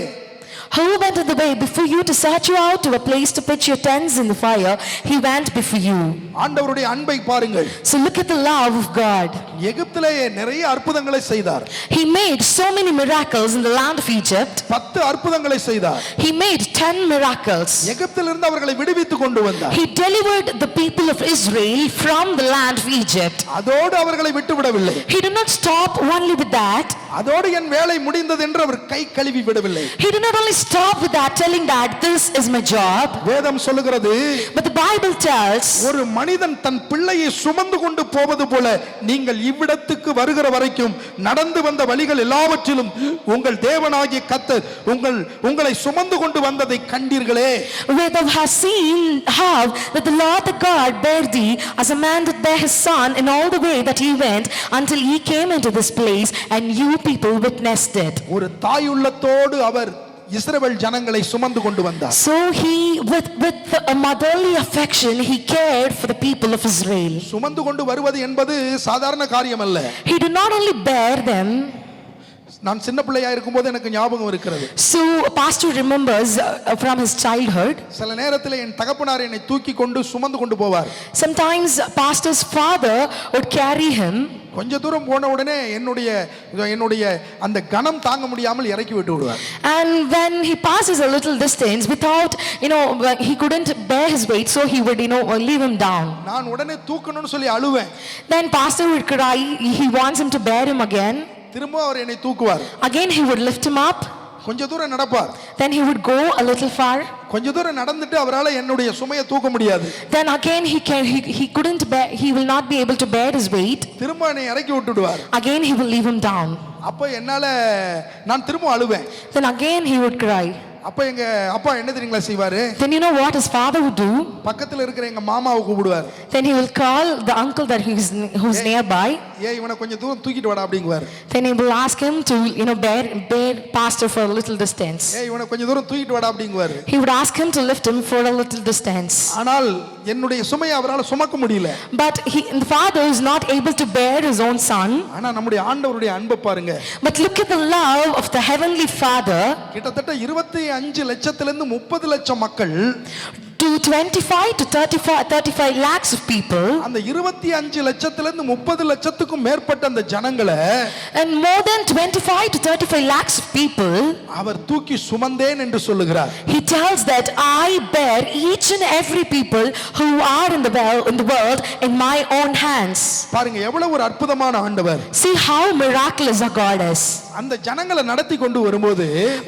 Who went on the way before you to search you out to a place to pitch your tents in the fire? He went before you. ஆண்டவருடைய அன்பை பாருங்கள். So look at the love of God. எகிப்திலே நிறைய அற்புதங்களை செய்தார். He made so many miracles in the land of Egypt. 10 அற்புதங்களை செய்தார். He made 10 miracles. எகிப்திலிருந்து அவர்களை விடுவித்து கொண்டு வந்தார். He delivered the people of Israel from the land of Egypt. அதோடு அவர்களை விட்டுவிடவில்லை. He did not stop only with that. அதோடு என் வேலை முடிந்தது என்று அவர் கை கழுவி விடவில்லை. He did not only stop with that, telling that this is my job. வேதம் சொல்லுகிறது, But the Bible tells, ஒரு மனிதன் தன் பிள்ளையை சுமந்து கொண்டு போவது போல நீங்கள் இவ்விடத்துக்கு வருகிற வரைக்கும் நடந்து வந்த வழிகள் எல்லாவற்றிலும் உங்கள் தேவனாகிய கர்த்தர் உங்களை சுமந்து கொண்டு வந்ததை கண்டீர்களே. where thou hast seen how that the Lord the God bare thee as a man that bare his son in all the way that he went until he came into this place, and you people witnessed it. ஒரு தாயுள்ளத்தோடு அவர் இஸ்ரவேல் ஜனங்களை சுமந்து கொண்டு வந்தார். So he with a motherly affection he cared for the people of Israel. சுமந்து கொண்டு வருவது என்பது சாதாரண காரியம் அல்ல. He did not only bear them. நான் சின்ன பிள்ளையா இருக்கும்போது எனக்கு ஞாபகம் இருக்கிறது. So pastor remembers from his childhood. சில நேரத்தில் என் தகப்பனார் என்னை தூக்கி கொண்டு சுமந்து கொண்டு போவார். Sometimes pastor's father would carry him. கொஞ்ச தூரம் போன உடனே என்னுடைய அந்த கனம் தாங்க முடியாமல் இறக்கி விட்டு விடுவார். And when he passes a little distance without he couldn't bear his weight, so he would leave him down. நான் உடனே தூக்கணும்னு சொல்லி அழுவேன். Then pastor would cry, he wants him to bear him again. திரும்ப அவர் என்னை தூக்குவார். Again he would lift him up. கொஞ்ச தூரம் நடப்பார். Then he would go a little far. கொஞ்ச தூரம் நடந்துட்டு அவரால என்னுடைய சுமையை தூக்க முடியாது. Then again he couldn't bear, he will not be able to bear his weight. திரும்ப என்னை இறக்கி விட்டுடுவார். Again he will leave him down. அப்ப என்னால நான் திரும்ப அழுவேன். Then again he would cry. அப்ப எங்க அப்பா என்ன தெரியுங்களா செய்வாரு? Then you know what his father would do? பக்கத்துல இருக்கிற எங்க மாமாவை கூப்பிடுவார். Then he will call the uncle that who's nearby. இவனை கொஞ்சம் தூரம் தூக்கிட்டு வாடா அப்படிங்குவார். Then he will ask him to bear pastor for a little distance. இவனை கொஞ்சம் தூரம் தூக்கிட்டு வாடா அப்படிங்குவார். He would ask him to lift him for a little distance. ஆனால் என்னுடைய சுமையை அவரால சுமக்க முடியல. But the father is not able to bear his own son. ஆனா நம்முடைய ஆண்டவருடைய அன்பை பாருங்க. But look at the love of the heavenly father. கிட்டத்தட்ட 25 லட்சத்திலிருந்து 30 லட்சம் மக்கள், to 25 to 35 lakhs of people, அந்த 25 லட்சத்திலிருந்து 30 லட்சத்துக்கும் மேற்பட்ட அந்த ஜனங்களை, and more than 25 to 35 lakhs of people, அவர் தூக்கி சுமந்தேன் என்று சொல்லுகிறார். he tells that I bear each and every people who are in the world in my own hands. பாருங்க எவ்வளவு ஒரு அற்புதமான ஆண்டவர். See how miraculous our God is. அந்த ஜனங்களை நடத்தி கொண்டு வரும்போது,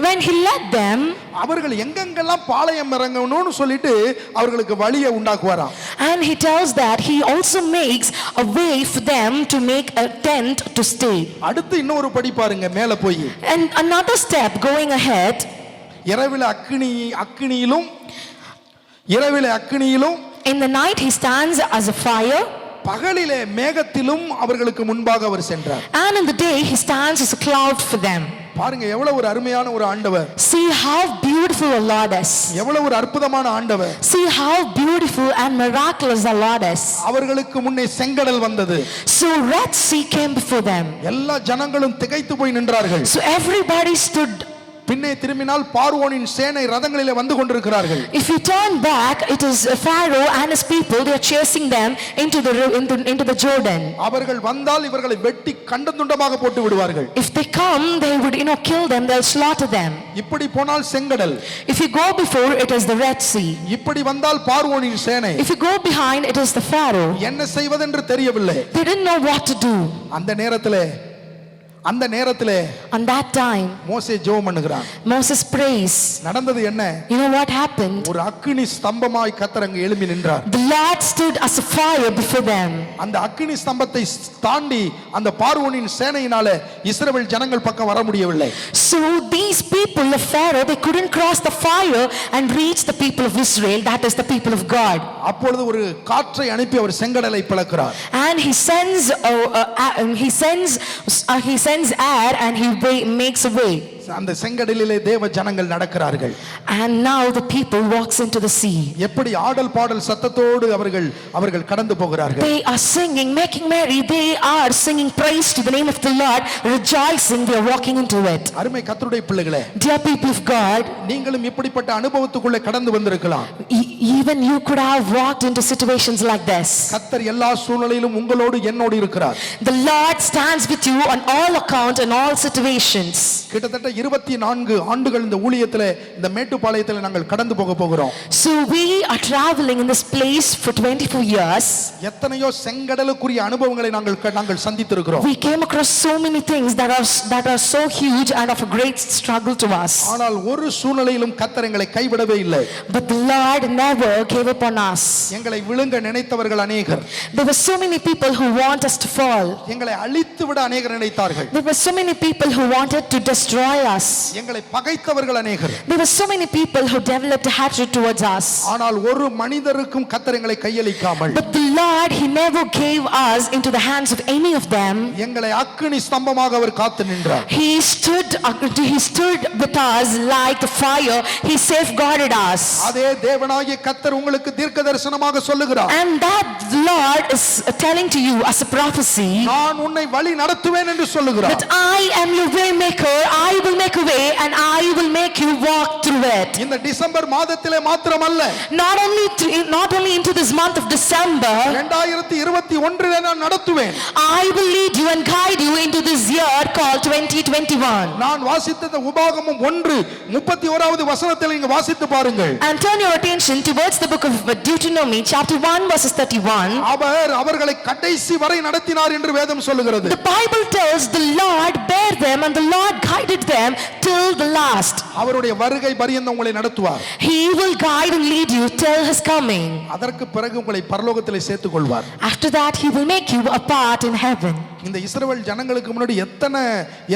when he led them, அவர்கள் எங்கெங்கெல்லாம் பாளையம் இறங்கணும்னு சொல்லிட்டு அவர்களுக்கு வழியை உண்டாக்குவாராம். and he tells that he also makes a way for them to make a tent to stay. அடுத்து இன்னொரு படி பாருங்க மேலே போய். And another step going ahead, இரவிலே அக்கினியிலும் in the night he stands as a fire, பகலிலே மேகத்திலும் அவர்களுக்கு முன்பாக அவர் சென்றார். and in the day he stands as a cloud for them. பாருங்க எவ்வளவு ஒரு அருமையான ஒரு ஆண்டவர். See how beautiful our Lord is. எவ்வளவு ஒரு அற்புதமான ஆண்டவர். See how beautiful and miraculous our Lord is. அவர்களுக்கு முன்னே செங்கடல் வந்தது. So Red Sea came before them. எல்லா ஜனங்களும் திகைத்து போய் நின்றார்கள். So everybody stood. பின்னே திரும்பினால் பார்வோனின் சேனை ரதங்களிலே வந்து கொண்டிருக்கிறார்கள். If you turn back, it is Pharaoh and his people, they are chasing them into the Jordan. அவர்கள் வந்தால் இவர்களை வெட்டி கண்டந்துண்டமாக போட்டு விடுவார்கள். If they come, they would kill them, they'll slaughter them. இப்படி போனால் செங்கடல். If you go before, it is the Red Sea. இப்படி வந்தால் பார்வோனின் சேனை. If you go behind, it is the Pharaoh. என்ன செய்வதென்று தெரியவில்லை. They didn't know what to do. அந்த நேரத்திலே on that time மோசே ஜெபம் பண்ணுகிறான். Moses prays. நடந்தது என்ன? You know what happened? ஒரு அக்கினி ஸ்தம்பமாய் கர்த்தர் அங்கே எழும்பி நின்றார். The Lord stood as a fire before them. அந்த அக்கினி ஸ்தம்பத்தை தாண்டி அந்த பார்வோனின் சேனையினாலே இஸ்ரவேல் ஜனங்கள் பக்கம் வர முடியவில்லை. So these people of Pharaoh, they couldn't cross the fire and reach the people of Israel, that is the people of God. அப்பொழுது ஒரு காற்றை அனுப்பி அவர் செங்கடலை பிளக்கிறார். And he sends air and he makes a way. அந்த செங்கடலிலே தேவ ஜனங்கள் நடக்கிறார்கள். And now the people walks into the sea. எப்படி ஆடல் பாடல் சத்தத்தோடு அவர்கள் கடந்து போகிறார்கள். They are singing, making merry. They are singing praise to the name of the Lord, rejoicing. They are walking into it. அருமை கர்த்தருடைய பிள்ளைகளே, Dear people of God, நீங்களும் இப்படிப்பட்ட அனுபவத்துக்குள்ளே கடந்து வந்திருக்கலாம். even you could have walked into situations like this. கர்த்தர் எல்லா சூழ்நிலையிலும் உங்களோடு என்னோடு இருக்கிறார். The Lord stands with you on all account in all situations. கிட்டத்தட்ட 24 ஆண்டுகள் இந்த ஊழியத்திலே, இந்த மேட்டுப்பாளையத்திலே நாங்கள் கடந்து போகிறோம். So we are traveling in this place for 24 years. எத்தனையோ செங்கடலுக்குரிய அனுபவங்களை நாங்கள் சந்தித்திருக்கிறோம். We came across so many things that are so huge and of a great struggle to us. ஆனால் ஒரு சூழ்நிலையிலும் கர்த்தர் எங்களை கைவிடவே இல்லை. But the Lord never gave up on us. எங்களை விழுங்க நினைத்தவர்கள் அநேகர். There were so many people who want us to fall. எங்களை அழித்து விட அநேகர் நினைத்தார்கள். There were so many people who wanted to destroy us. எங்களை பகைத்தவர்கள் அநேகர். There were so many people who developed hatred towards us. ஆனால் ஒரு மனிதருக்கும் கர்த்தர் எங்களை கையளிக்காமல், But the Lord, He never gave us into the hands of any of them. எங்களை அக்கினி ஸ்தம்பமாக அவர் காத்து நின்றார். He stood with us like the fire. He safeguarded us. அதே தேவனாகிய கர்த்தர் உங்களுக்கு தீர்க்கதரிசனமாக சொல்லுகிறார். And that Lord is telling to you as a prophecy நான் உன்னை வழி நடத்துவேன் என்று சொல்லுகிறார். that I am your way maker. I will make a way and I will make you walk through it. இந்த டிசம்பர் மாதத்திலே மாத்திரமல்ல, Not only into this month of December, 2021 நான் நடத்துவேன். I will lead you and guide you into this year called 2021. நான் வாசித்த உபாகமம் 1:31 வசனத்தில் நீங்க வாசித்து பாருங்கள். And turn your attention towards the book of Deuteronomy chapter 1 verses 31. அவர்களை கடைசி வரை நடத்தினார் என்று வேதம் சொல்லுகிறது. The Bible tells the Lord bare them and the Lord guided them till the last. அவருடைய வருகை பரியந்தம் உங்களை நடத்துவார். He will guide and lead you till his coming. அதற்கு பிறகு உங்களை பரலோகத்திலே சேர்த்துக் கொள்வார். After that he will make you a part in heaven. இந்த இஸ்ரவேல் ஜனங்களுக்கு முன்னாடி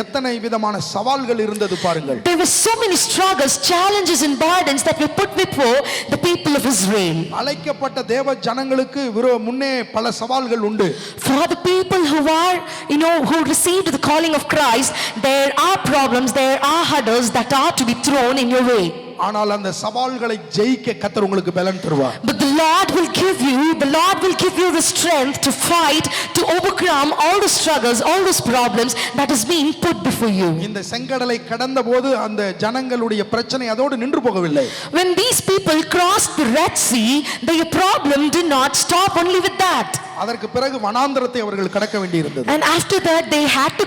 எத்தனை விதமான சவால்கள் இருந்தது பாருங்கள். There were so many struggles, challenges and burdens that were put before the people of Israel. அழைக்கப்பட்ட தேவ ஜனங்களுக்கு முன்னே பல சவால்கள் உண்டு. For the people who received the calling of Christ, there are problems, there are hurdles that are to be thrown in your way. ஆனால் அந்த சவால்களை ஜெயிக்க கர்த்தர் உங்களுக்கு பலன் தருவார். But the Lord will give you the strength to fight, to overcome all the struggles, all those problems that is being put before you. இந்த செங்கடலை கடந்தபோது அந்த ஜனங்களுடைய பிரச்சனை அதோடு நின்று போகவில்லை. When these people crossed the Red Sea, their problem did not stop only with that. அதற்கு பிறகு வனாந்தரத்தை அவர்கள் கடக்க வேண்டியிருந்தது. And after that they had to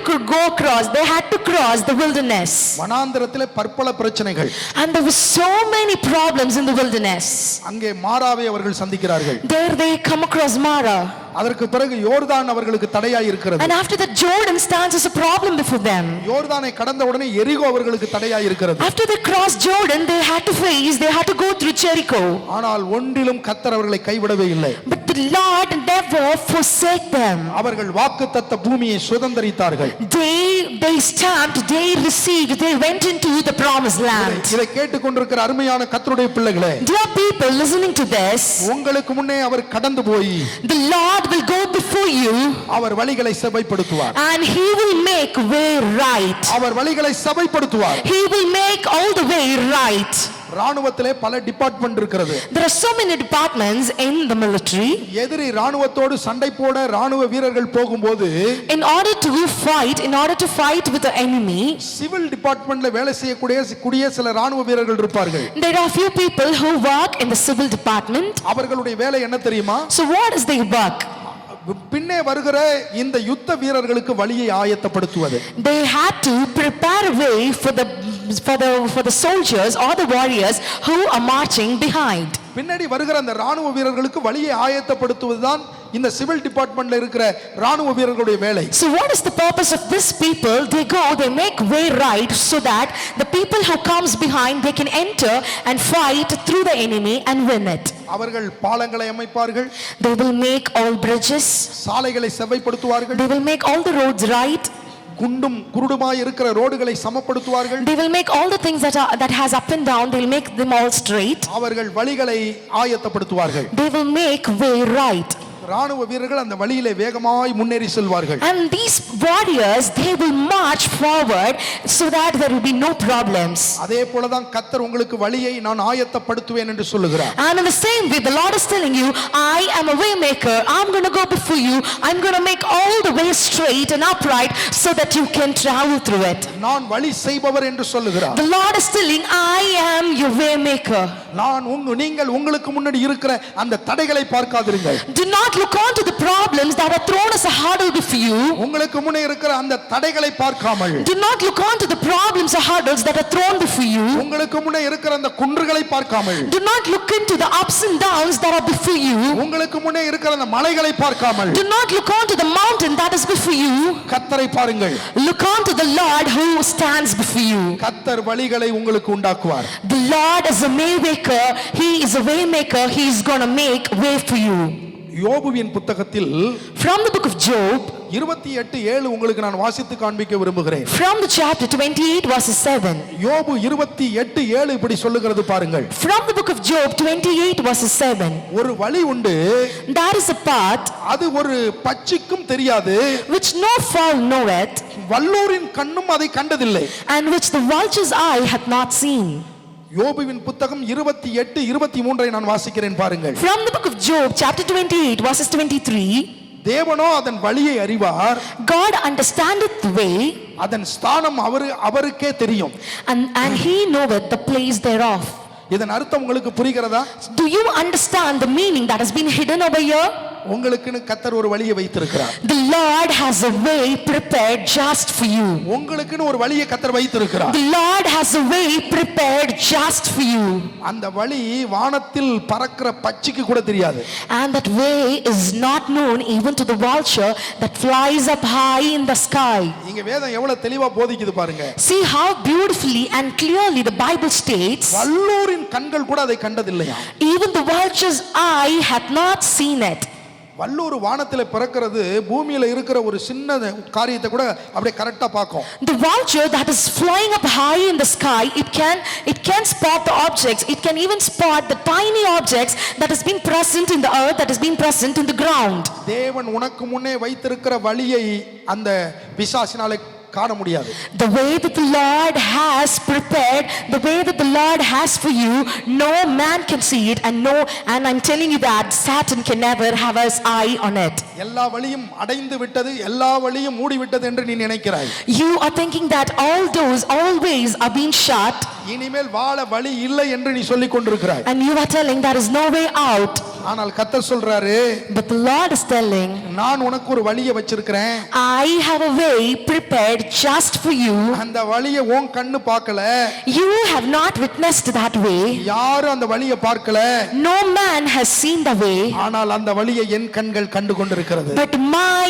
cross the wilderness. வனாந்தரத்திலே பற்பல பிரச்சனைகள். And there were so many problems in the wilderness. அங்கே மாராவை அவர்கள் சந்திக்கிறார்கள். There they come across Mara. அதற்கு பிறகு யோர்தான் அவர்களுக்கு தடையாய் இருக்கிறது. And after that Jordan stands as a problem before them. யோர்தானை கடந்த உடனே எரிகோ அவர்களுக்கு தடையாய் இருக்கிறது. After they crossed Jordan they had to go through Jericho. ஆனால் ஒன்றிலும் கர்த்தர் அவர்களை கைவிடவே இல்லை. But the Lord never forsake them. அவர்கள் வாக்குத்தத்த பூமியை சுதந்தரித்தார்கள். They stamped, they received, they went into the promised land. இதை கேட்டுக்கொண்டிருக்கிற அருமையான கர்த்தருடைய பிள்ளைகளே, Dear people listening to this, உங்களுக்கு முன்னே அவர் கடந்து போய் the Lord will go before you அவர் வழிகளை செவைப்படுத்துவார். and he will make way right. அவர் வழிகளை செவைப்படுத்துவார். He will make all the way right. ராணுவத்திலே பல டிபார்ட்மெண்ட் இருக்கிறது. There are so many departments in the military. எதிரி ராணுவத்தோடு சண்டை போட ராணுவ வீரர்கள் போகும்போது In order to fight with the enemy, civil டிபார்ட்மெண்ட்ல வேலை செய்யக்கூடிய சில ராணுவ வீரர்கள் இருப்பார்கள். there are few people who work in the civil department. அவர்களுடைய வேலை என்ன தெரியுமா? So what is their work? பின்னே வருகிற இந்த யுத்த வீரர்களுக்கு வழியை ஆயத்தப்படுத்துவது. They had to prepare a way for the soldiers or the warriors who are marching behind. பின்னாடி வருகிற அந்த ராணுவ வீரர்களுக்கு வழியை ஆயத்தப்படுத்துவதுதான் இந்த சிவில் டிபார்ட்மெண்ட்ல இருக்கிற ராணுவ வீரர்களுடைய வேலை. So what is the purpose of this people? They make way right so that the people who comes behind they can enter and fight through the enemy and win it. அவர்கள் பாலங்களை அமைப்பார்கள். They will make all bridges. சாலைகளை செவ்வைப்படுத்துவார்கள். They will make all the roads right. குண்டும் குருடுமாய் இருக்கிற ரோடுகளை சமப்படுத்துவார்கள். They will make all the things that has up and down, they will make them all straight. அவர்கள் வழிகளை ஆயத்தப்படுத்துவார்கள். They will make way right. ராணுவ வீரர்கள் அந்த வழியிலே வேகமாய் முன்னேறி செல்வார்கள். And these warriors, they will march forward so that there will be no problems. அதே போல தான் கர்த்தர் உங்களுக்கு வழியை நான் ஆயத்தப்படுத்துவேன் என்று சொல்லுகிறார். And in the same way, the Lord is telling you, I am a way maker. I'm going to go before you. I'm going to make all the way straight and upright so that you can travel through it. நான் வழி செய்பவர் என்று சொல்லுகிறார். The Lord is telling, I am your way maker. நீங்கள் உங்களுக்கு முன்னாடி இருக்கிற அந்த தடைகளை பார்க்காதீர்கள். Do not look on to the problems that are thrown as a hurdle before you. உங்களுக்கு முன்னே இருக்கிற அந்த தடைகளை பார்க்காமல். Do not look on to the problems or hurdles that are thrown before you. உங்களுக்கு முன்னே இருக்கிற அந்த குன்றுகளை பார்க்காமல். Do not look into the ups and downs that are before you. உங்களுக்கு முன்னே இருக்கிற அந்த மலைகளை பார்க்காமல். Do not look on to the mountain that is before you. கர்த்தரை பாருங்கள். Look on to the Lord who stands before you. கர்த்தர் வழிகளை உங்களுக்கு உண்டாக்குவார். The Lord is a way maker. He is a way maker. He is going to make way for you. யோபுவின் புத்தகத்தில் From the book of Job, 28:7 உங்களுக்கு நான் வாசித்து காண்பிக்க விரும்புகிறேன். from the chapter 28 verses 7. யோபு 28:7 இப்படி சொல்லுகிறது பாருங்கள். From the book of Job 28 verses 7. ஒரு வழி உண்டு, There is a path அது ஒரு பட்சிக்கும் தெரியாது, which no fowl knoweth, வல்லோரின் கண்ணும் அதை கண்டதில்லை, and which the vulture's eye hath not seen. யோபுவின் புத்தகம் 28:23 நான் வாசிக்கிறேன் பாருங்கள். From the book of Job chapter 28 verses 23. தேவனோ அதன் வழியை அறிவார், God understandeth the way, அதன் ஸ்தானம் அவருக்கே தெரியும். and he knoweth the place thereof. இதன் அர்த்தம் உங்களுக்கு புரிகிறதா? Do you understand the meaning that has been hidden over here? உங்களுக்குன்னு கர்த்தர் ஒரு வழியை வைத்திருக்கிறார். The Lord has a way prepared just for you. உங்களுக்குன்னு ஒரு வழியை கர்த்தர் வைத்திருக்கிறார். The Lord has a way prepared just for you. அந்த வழி வானத்தில் பறக்கிற பட்சிக்கு கூட தெரியாது. And that way is not known even to the vulture that flies up high in the sky. இங்க வேதம் எவ்வளவு தெளிவா போதிக்குது பாருங்க. See how beautifully and clearly the Bible states, வல்லோரின் கண்கள் கூட அதை கண்டதில்லையா. even the vulture's eye hath not seen it. Vallur வானத்தில் பிறக்கிறது பூமியில இருக்கிற ஒரு சின்ன காரியத்தை கூட அப்படியே கரெக்டா பார்க்கும். The vulture that is flying up high in the sky, it can spot the objects. It can even spot the tiny objects that has been present in the earth, that has been present in the ground. தேவன் உனக்கு முன்னே வைத்திருக்கிற வழியை அந்த பிசாசினாலே காண முடியாது. The way that the Lord has prepared, the way that the Lord has for you, no man can see it, and I'm telling you that Satan can never have his eye on it. எல்லா வழியும் அடைந்து விட்டது, எல்லா வழியும் மூடி விட்டது என்று நீ நினைக்கிறாய். You are thinking that all doors, all ways are being shut. இனிமேல் வாழ வழி இல்லை என்று நீ சொல்லிக் கொண்டிருக்கிறாய். And you are telling there is no way out. ஆனால் கர்த்தர் சொல்றாரு, But the Lord is telling, நான் உனக்கு ஒரு வழியை வச்சிருக்கிறேன். I have a way prepared just for you. அந்த வழியை உன் கண்ணு பார்க்கல. You have not witnessed that way. யாரும் அந்த வழியை பார்க்கல. No man has seen the way. ஆனால் அந்த வழியை என் கண்கள் கண்டு கொண்டிருக்கிறது. But my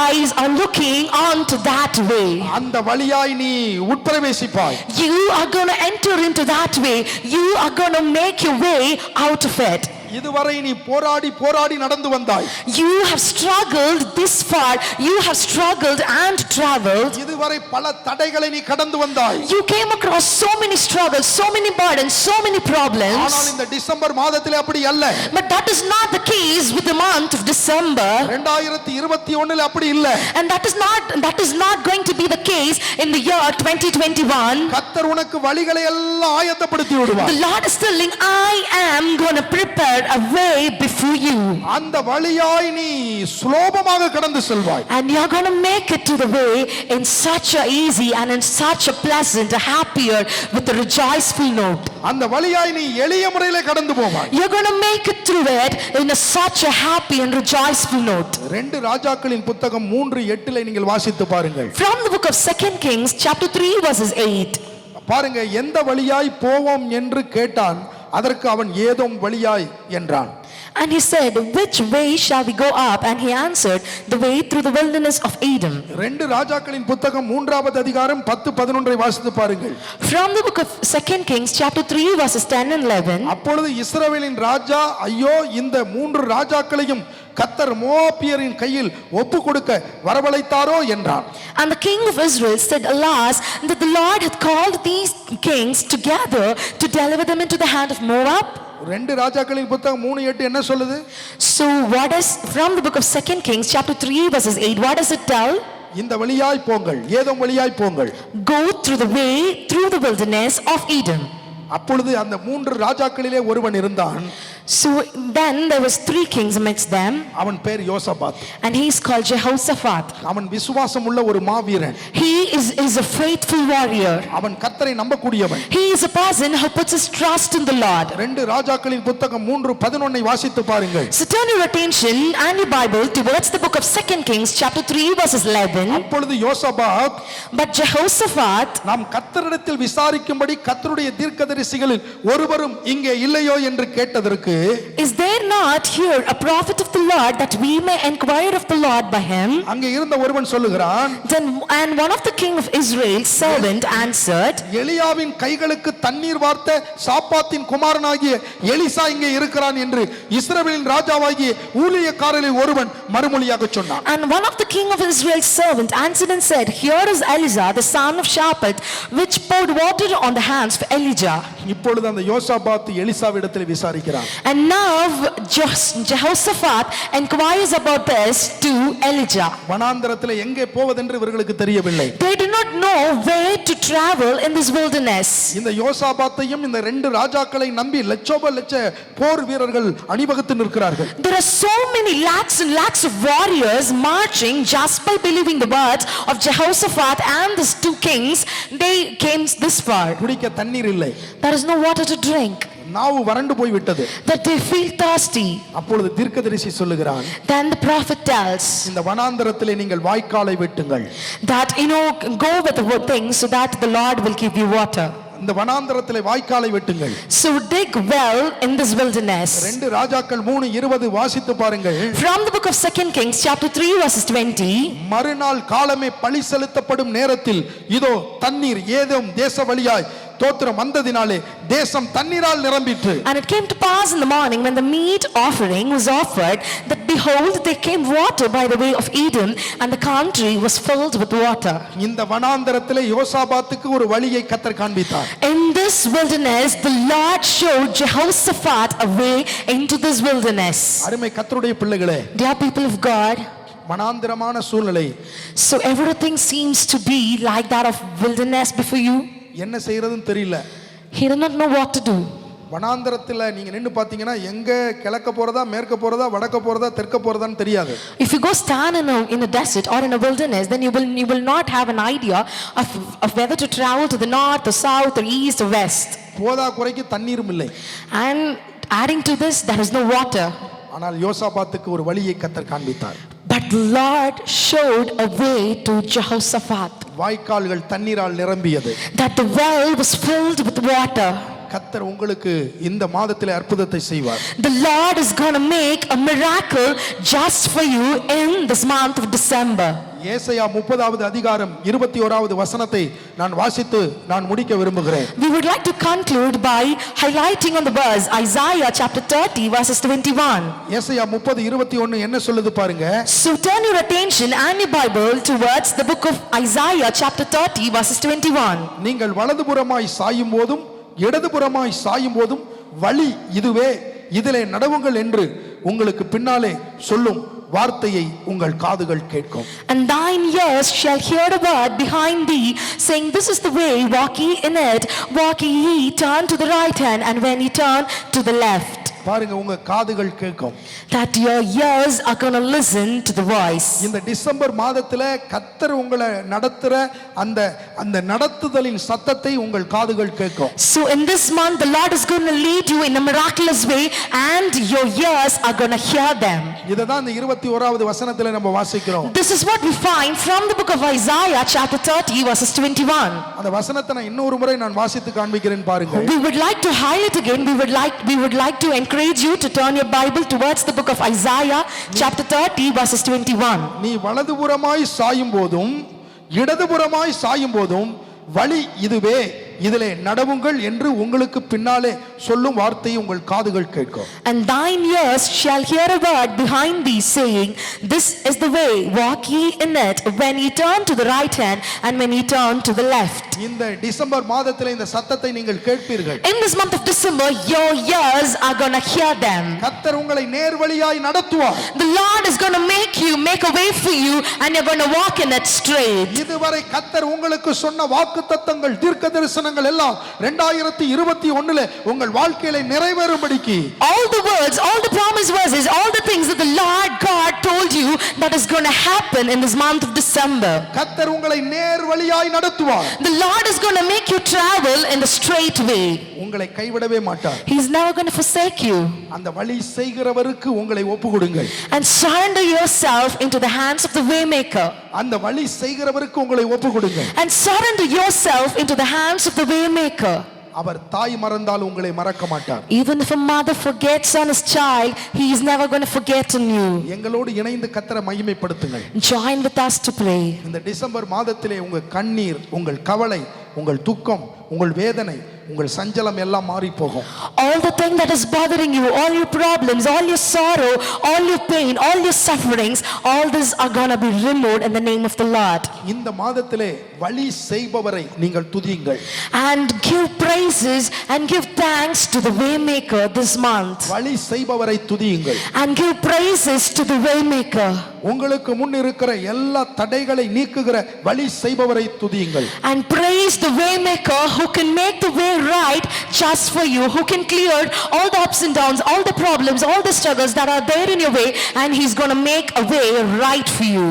eyes are looking onto that way. அந்த வழியாய் நீ உட்பிரவேசிப்பாய். You are going to enter into that way. You are going to make your way out of it. இதுவரை நீ போராடி போராடி நடந்து வந்தாய். You have struggled this far. You have struggled and traveled. இதுவரை பல தடைகளை நீ கடந்து வந்தாய். You came across so many struggles, so many burdens, so many problems. ஆனால் இந்த டிசம்பர் மாதத்திலே அப்படி அல்ல. But that is not the case with the month of December. 2021 அப்படி இல்ல. And that is not going to be the case in the year 2021. கர்த்தர் உனக்கு வழிகளை எல்லாம் ஆயத்தப்படுத்தி விடுவார். The Lord is telling, I am going to prepare a way before you. அந்த வழியாய் நீ சுலபமாக கடந்து செல்வாய். And you are going to make it to the way in such a easy and in such a pleasant, happier, with a rejoiceful note. அந்த வழியாய் நீ எளிய முறையிலே கடந்து போவாய். You are going to make it through it in such a happy and rejoiceful note. 2 ராஜாக்களின் புத்தகம் 3:8 நீங்கள் வாசித்து பாருங்கள். From the book of 2 Kings chapter 3 verses 8. பாருங்க, எந்த வழியாய் போவோம் என்று கேட்டான். அதற்கு அவன் ஏதோம் வழியாய் என்றான். And he said, which way shall we go up? And he answered, the way through the wilderness of Edom. 2 ராஜாக்களின் புத்தகம் 3வது அதிகாரம் 10-11 வாசித்து பாருங்கள். From the book of 2 Kings chapter 3 verses 10 and 11. அப்பொழுது இஸ்ரவேலின் ராஜா, ஐயோ இந்த 3 ராஜாக்களையும் கர்த்தர் மோவாபியரின் கையில் ஒப்பு கொடுக்க வரவழைத்தாரோ என்றான். And the king of Israel said, alas, that the Lord hath called these kings together to deliver them into the hand of Moab. ரெண்டு ராஜாக்களின் புத்தகம் 3:8 என்ன சொல்லுது? So what is from the book of 2 Kings chapter 3 verses 8, what does it tell? இந்த வழியாய் போங்கள், ஏதோம் வழியாய் போங்கள். Go through the way through the wilderness of Edom. அப்பொழுது அந்த 3 ராஜாக்களிலே ஒருவன் இருந்தான். So then there was 3 kings amidst them, அவன் பேர் யோசபாத். and he is called Jehoshaphat. அவன் விசுவாசம் உள்ள ஒரு மாவீரன். He is a faithful warrior. அவன் கர்த்தரை நம்பக்கூடியவன். He is a person who puts his trust in the Lord. ரெண்டு ராஜாக்களின் புத்தகம் 3:11 வாசித்து பாருங்கள். So turn your attention and your Bible towards the book of 2 Kings chapter 3 verses 11. அப்பொழுது யோசபாத், But Jehoshaphat, நாம் கர்த்தரிடத்தில் விசாரிக்கும்படி கர்த்தருடைய தீர்க்கதரிசிகளில் ஒருவரும் இங்கே இல்லையோ என்று கேட்டதற்கு, is there not here a prophet of the Lord that we may inquire of the Lord by him? அங்கே இருந்த ஒருவன் சொல்லுகிறான், Then and one of the king of Israel's servant answered, எலியாவின் கைகளுக்கு தண்ணீர் வார்த்த சாப்பாத்தின் குமாரனாகிய எலிசா இங்கே இருக்கிறான் என்று இஸ்ரவேலின் ராஜாவாகிய ஊழியக்காரரில் ஒருவன் மறுமொழியாக சொன்னான். and one of the king of Israel's servant answered and said, Here is Elisha the son of Shaphat, which poured water on the hands of Elijah. இப்பொழுது அந்த யோசபாத் எலிசாவிடத்தில் விசாரிக்கிறான். And now Jehoshaphat inquires about this to Elijah. வனாந்தரத்தில் எங்கே போவதென்று இவர்களுக்கு தெரியவில்லை. They do not know where to travel in this wilderness. இந்த யோசபாத்தையும் இந்த ரெண்டு ராஜாக்களை நம்பி லட்சோப லட்ச போர் வீரர்கள் அணிவகுத்து நிற்கிறார்கள். There are so many lakhs and lakhs of warriors marching just by believing the words of Jehoshaphat and these 2 kings. They came this far. குடிக்க தண்ணீர் இல்லை. There is no water to drink. நாவு வறண்டு போய் விட்டது. That they feel thirsty. அப்பொழுது தீர்க்கதரிசி சொல்லுகிறான், Then the prophet tells இந்த வனாந்தரத்திலே நீங்கள் வாய்க்காலை வெட்டுங்கள். that go with the things so that the Lord will give you water. இந்த வனாந்தரத்திலே வாய்க்காலை வெட்டுங்கள். So dig well in this wilderness. ரெண்டு ராஜாக்கள் 3:20 வாசித்து பாருங்கள். From the book of 2 Kings chapter 3 verses 20. மறுநாள் காலமே பழி செலுத்தப்படும் நேரத்தில் இதோ தண்ணீர் ஏதோம் தேச வழியாய் தோத்திரம் வந்ததினாலே தேசம் தண்ணீரால் நிரம்பிற்று. And it came to pass in the morning when the meat offering was offered, that behold there came water by the way of Edom, and the country was filled with water. இந்த வனாந்தரத்திலே யோசாபாத்துக்கு ஒரு வழியை கர்த்தர் காண்பித்தார். In this wilderness the Lord showed Jehoshaphat a way into this wilderness. அருமை கர்த்தருடைய பிள்ளைகளே, Dear people of God, வனாந்தரமான சூழ்நிலை, so everything seems to be like that of wilderness before you. என்ன செய்யறதுன்னு தெரியல. He did not know what to do. வனாந்தரத்தில் நீங்க நின்னு பாத்தீங்கன்னா எங்க கிழக்க போறதா மேற்க போறதா வடக்க போறதா தெற்க போறதான்னு தெரியாது. If you go stand in a desert or in a wilderness, then you will not have an idea of whether to travel to the north or south or east or west. போதா குறைக்கு தண்ணீரும் இல்லை. And adding to this, there is no water. ஆனால் யோசாபாத்துக்கு ஒரு வழியை கர்த்தர் காண்பித்தார். But the Lord showed a way to Jehoshaphat. வாய்க்கால்கள் தண்ணீரால் நிரம்பியது. That the well was filled with water. கர்த்தர் உங்களுக்கு இந்த மாதத்திலே அற்புதத்தை செய்வார். The Lord is going to make a miracle just for you in this month of December. ஏசாயா 30வது அதிகாரம் 21வது வசனத்தை நான் வாசித்து நான் முடிக்க விரும்புகிறேன். We would like to conclude by highlighting on the verse Isaiah chapter 30 verses 21. ஏசாயா 30:21 என்ன சொல்லுது பாருங்க. So turn your attention and your Bible towards the book of Isaiah chapter 30 verses 21. நீங்கள் வலதுபுறமாய் சாயும் போதும் இடதுபுறமாய் சாயும் போதும் வழி இதுவே, இதிலே நடவுங்கள் என்று உங்களுக்கு பின்னாலே சொல்லும் வார்த்தையை உங்கள் காதுகள் கேட்கும். And thine ears shall hear the word behind thee, saying, This is the way, walk ye in it, walk ye, turn to the right hand, and when ye turn to the left. பாருங்க, உங்க காதுகள் கேட்கும். That your ears are going to listen to the voice. இந்த December மாதத்துல கர்த்தர் உங்களை நடத்துற அந்த நடத்துதலின் சத்தத்தை உங்கள் காதுகள் கேட்கும். So in this month the Lord is going to lead you in a miraculous way and your ears are going to hear them. இததான் இந்த 21வது வசனத்திலே நம்ம வாசிக்கிறோம். This is what we find from the book of Isaiah chapter 30 verses 21. அந்த வசனத்தை நான் இன்னொரு முறை நான் வாசித்து காண்பிக்கிறேன் பாருங்க. We would like to highlight again, we would like to encourage you to turn your Bible towards the book of Isaiah chapter 30 verses 21. நீ வலதுபுறமாய் சாயும் போதும் இடதுபுறமாய் சாயும் போதும் வழி இதுவே, இதிலே நடவுங்கள் என்று உங்களுக்கு பின்னாலே சொல்லும் வார்த்தையை உங்கள் காதுகள் கேட்கும். And thine ears shall hear a word behind thee, saying, This is the way, walk ye in it, when ye turn to the right hand, and when ye turn to the left. இந்த December மாதத்திலே இந்த சத்தத்தை நீங்கள் கேட்பீர்கள். In this month of December, your ears are gonna hear them. கர்த்தர் உங்களை நேர்வழியாய் நடத்துவார். The Lord is gonna make a way for you, and you're gonna walk in it straight. இதுவரை கர்த்தர் உங்களுக்கு சொன்ன வாக்குத்தத்தங்கள் தீர்க்க தரிசனங்கள் எல்லாம் 2021 உங்கள் வாழ்க்கையிலே நிறைவேறும்படிக்கு All the words, all the promise verses, all the things that the Lord God told you that is gonna happen in this month of December. கர்த்தர் உங்களை நேர்வழியாய் நடத்துவார். The Lord is gonna make you travel in the straight way. உங்களை கைவிடவே மாட்டார். He's never gonna forsake you. அந்த வழி செய்கிறவருக்கு உங்களை ஒப்புக்கொடுங்கள். And surrender yourself into the hands of the waymaker. அந்த வழி செய்கிறவருக்கு உங்களை ஒப்புக்கொடுங்கள். And surrender yourself into the hands of the waymaker. அவர் தாய் மறந்தால் உங்களை மறக்க மாட்டார். Even if a mother forgets on his child, he is never going to forget on you. எங்களோடு இணைந்து கர்த்தரை மகிமைப்படுத்துங்கள். Join with us to pray. இந்த டிசம்பர் மாதத்திலே உங்கள் கண்ணீர், உங்கள் கவலை, உங்கள் துக்கம், உங்கள் வேதனை, உங்கள் சஞ்சலம் எல்லாம் மாறி போகும். All the thing that is bothering you, all your problems, all your sorrow, all your pain, all your sufferings, all this are going to be removed in the name of the Lord. இந்த மாதத்திலே வழி செய்பவரை நீங்கள் துதியுங்கள். And give praises and give thanks to the waymaker this month. வழி செய்பவரை துதியுங்கள். And give praises to the waymaker. உங்களுக்கு முன் இருக்கிற எல்லா தடைகளை நீக்குகிற வழி செய்பவரை துதியுங்கள். And praise the waymaker who can make the way right just for you, who can clear all the ups and downs, all the problems, all the struggles that are there in your way, and he's going to make a way right for you.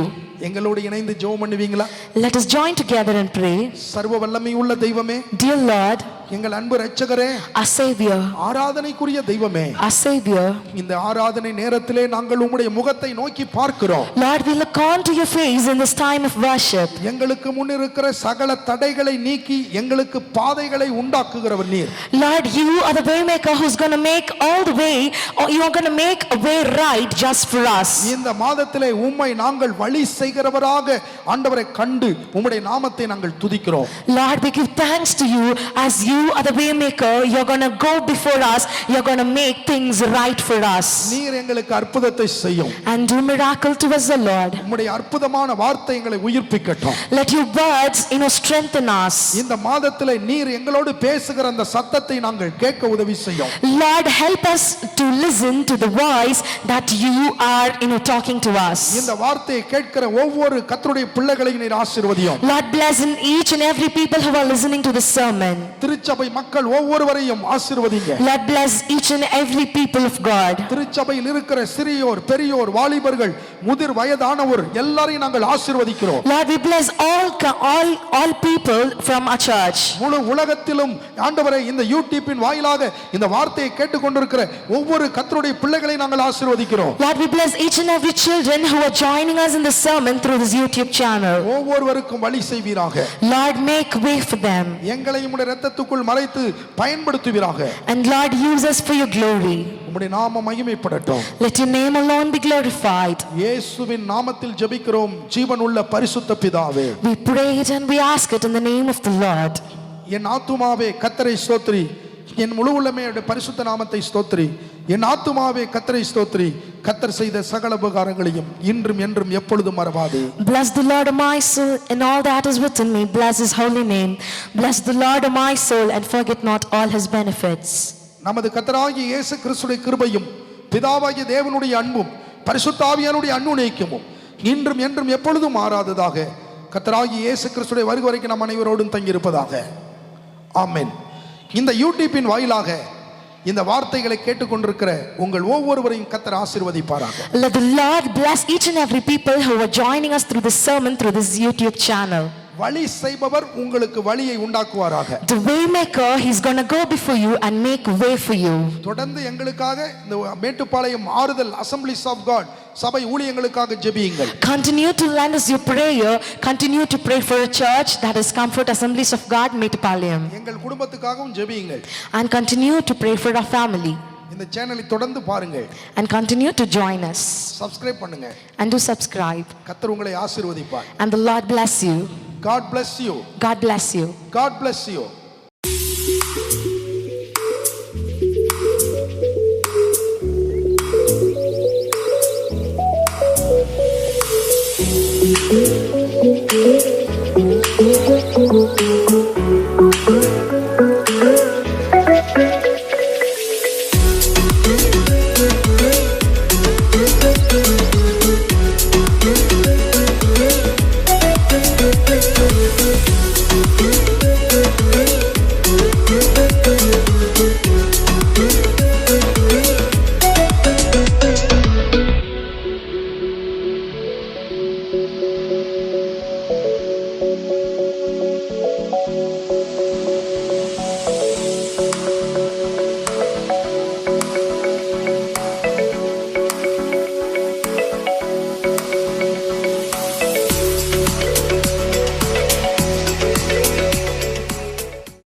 எங்களோடு இணைந்து ஜெபம் பண்ணுவீங்களா? Let us join together and pray. சர்வ வல்லமை உள்ள தெய்வமே, Dear Lord, எங்கள் அன்பு இரட்சகரே, our Savior, ஆராதனைக்குரிய தெய்வமே, our Savior, இந்த ஆராதனை நேரத்திலே நாங்கள் உம்முடைய முகத்தை நோக்கி பார்க்கிறோம். Lord, we look on to your face in this time of worship. எங்களுக்கு முன் இருக்கிற சகல தடைகளை நீக்கி எங்களுக்கு பாதைகளை உண்டாக்குகிறவர் நீர். Lord, you are the waymaker who's going to make all the way, or you are going to make a way right just for us. இந்த மாதத்திலே உம்மை நாங்கள் வழி செய்கிறவராக ஆண்டவரை கண்டு உம்முடைய நாமத்தை நாங்கள் துதிக்கிறோம். Lord, we give thanks to you as you are the waymaker. You're going to go before us. You're going to make things right for us. நீர் எங்களுக்கு அற்புதத்தை செய்யும். And do miracle to us, O Lord. உம்முடைய அற்புதமான வார்த்தை எங்களை உயிர்ப்பிக்கட்டும். Let your words, strengthen us. இந்த மாதத்திலே நீர் எங்களோடு பேசுகிற அந்த சத்தத்தை நாங்கள் கேட்க உதவி செய்யும். Lord, help us to listen to the voice that you are, talking to us. இந்த வார்த்தையை கேட்கிற ஒவ்வொரு கர்த்தருடைய பிள்ளைகளையும் நீர் ஆசீர்வதியும். Lord, bless in each and every people who are listening to the sermon. திருச்சபை மக்கள் ஒவ்வொருவரையும் ஆசீர்வதிங்க. Lord, bless each and every people of God. திருச்சபையில் இருக்கிற சிறியோர், பெரியோர், வாலிபர்கள், முதிர் வயதானவர் எல்லாரையும் நாங்கள் ஆசீர்வதிக்கிறோம். Lord, we bless all people from our church. முழு உலகத்திலும் ஆண்டவரே இந்த யூடியூபின் வாயிலாக இந்த வார்த்தையை கேட்டுக்கொண்டிருக்கிற ஒவ்வொரு கர்த்தருடைய பிள்ளைகளை நாங்கள் ஆசீர்வதிக்கிறோம். Lord, we bless each and every children who are joining us in the sermon through this YouTube channel. ஒவ்வொருவருக்கும் வழி செய்வீராக. Lord, make way for them. எங்களையும் உம்முடைய இரத்தத்துக்குள் மறைத்து பயன்படுத்துவீராக. And Lord, use us for your glory. உம்முடைய நாமம் மகிமைப்படட்டும். Let your name alone be glorified. இயேசுவின் நாமத்தில் ஜெபிக்கிறோம் ஜீவனுள்ள பரிசுத்த பிதாவே. We pray it and we ask it in the name of the Lord. என் ஆத்துமாவே கர்த்தரை ஸ்தோத்திரி, என் முழு உள்ளமே பரிசுத்த நாமத்தை ஸ்தோத்திரி. என் ஆத்துமாவே கர்த்தரை ஸ்தோத்திரி, கர்த்தர் செய்த சகல உபகாரங்களையும் இன்றும் என்றும் எப்பொழுதும் மறவாதே. Bless the Lord, O my soul, and all that is within me. Bless his holy name. Bless the Lord, O my soul, and forget not all his benefits. நமது கர்த்தராகிய இயேசு கிறிஸ்துவின் கிருபையும் பிதாவாகிய தேவனுடைய அன்பும் பரிசுத்த ஆவியானுடைய அன்னுநேக்கமும் இன்றும் என்றும் எப்பொழுதும் மாறாததாக கர்த்தராகிய இயேசு கிறிஸ்துவின் வருகை வரைக்கும் நம் அனைவரோடும் தங்கியிருப்பதாக. ஆமென். இந்த யூடியூபின் வாயிலாக இந்த வார்த்தைகளை கேட்டுக்கொண்டிருக்கிற உங்கள் ஒவ்வொருவரையும் கர்த்தர் ஆசீர்வதிப்பாராக. Let the Lord bless each and every people who are joining us through this sermon through this YouTube channel. வழி செய்பவர் உங்களுக்கு வழியை உண்டாக்குவாராக. The waymaker, he's going to go before you and make way for you. தொடர்ந்து எங்களுக்காக இந்த மேட்டுப்பாளையம் ஆறுதல் அசெம்பிளிஸ் of God சபை ஊழியங்களுக்காக ஜெபியுங்கள். Continue to lend us your prayer. Continue to pray for a church that is Comfort Assemblies of God, Mettupalayam. எங்கள் குடும்பத்துக்காகவும் ஜெபியுங்கள். And continue to pray for our family. இந்த சேனலை தொடர்ந்து பாருங்கள். And continue to join us. Subscribe பண்ணுங்க. And do subscribe. கர்த்தர் உங்களை ஆசீர்வதிப்பார். And the Lord bless you. God bless you. God bless you. God bless you. Hallelujah.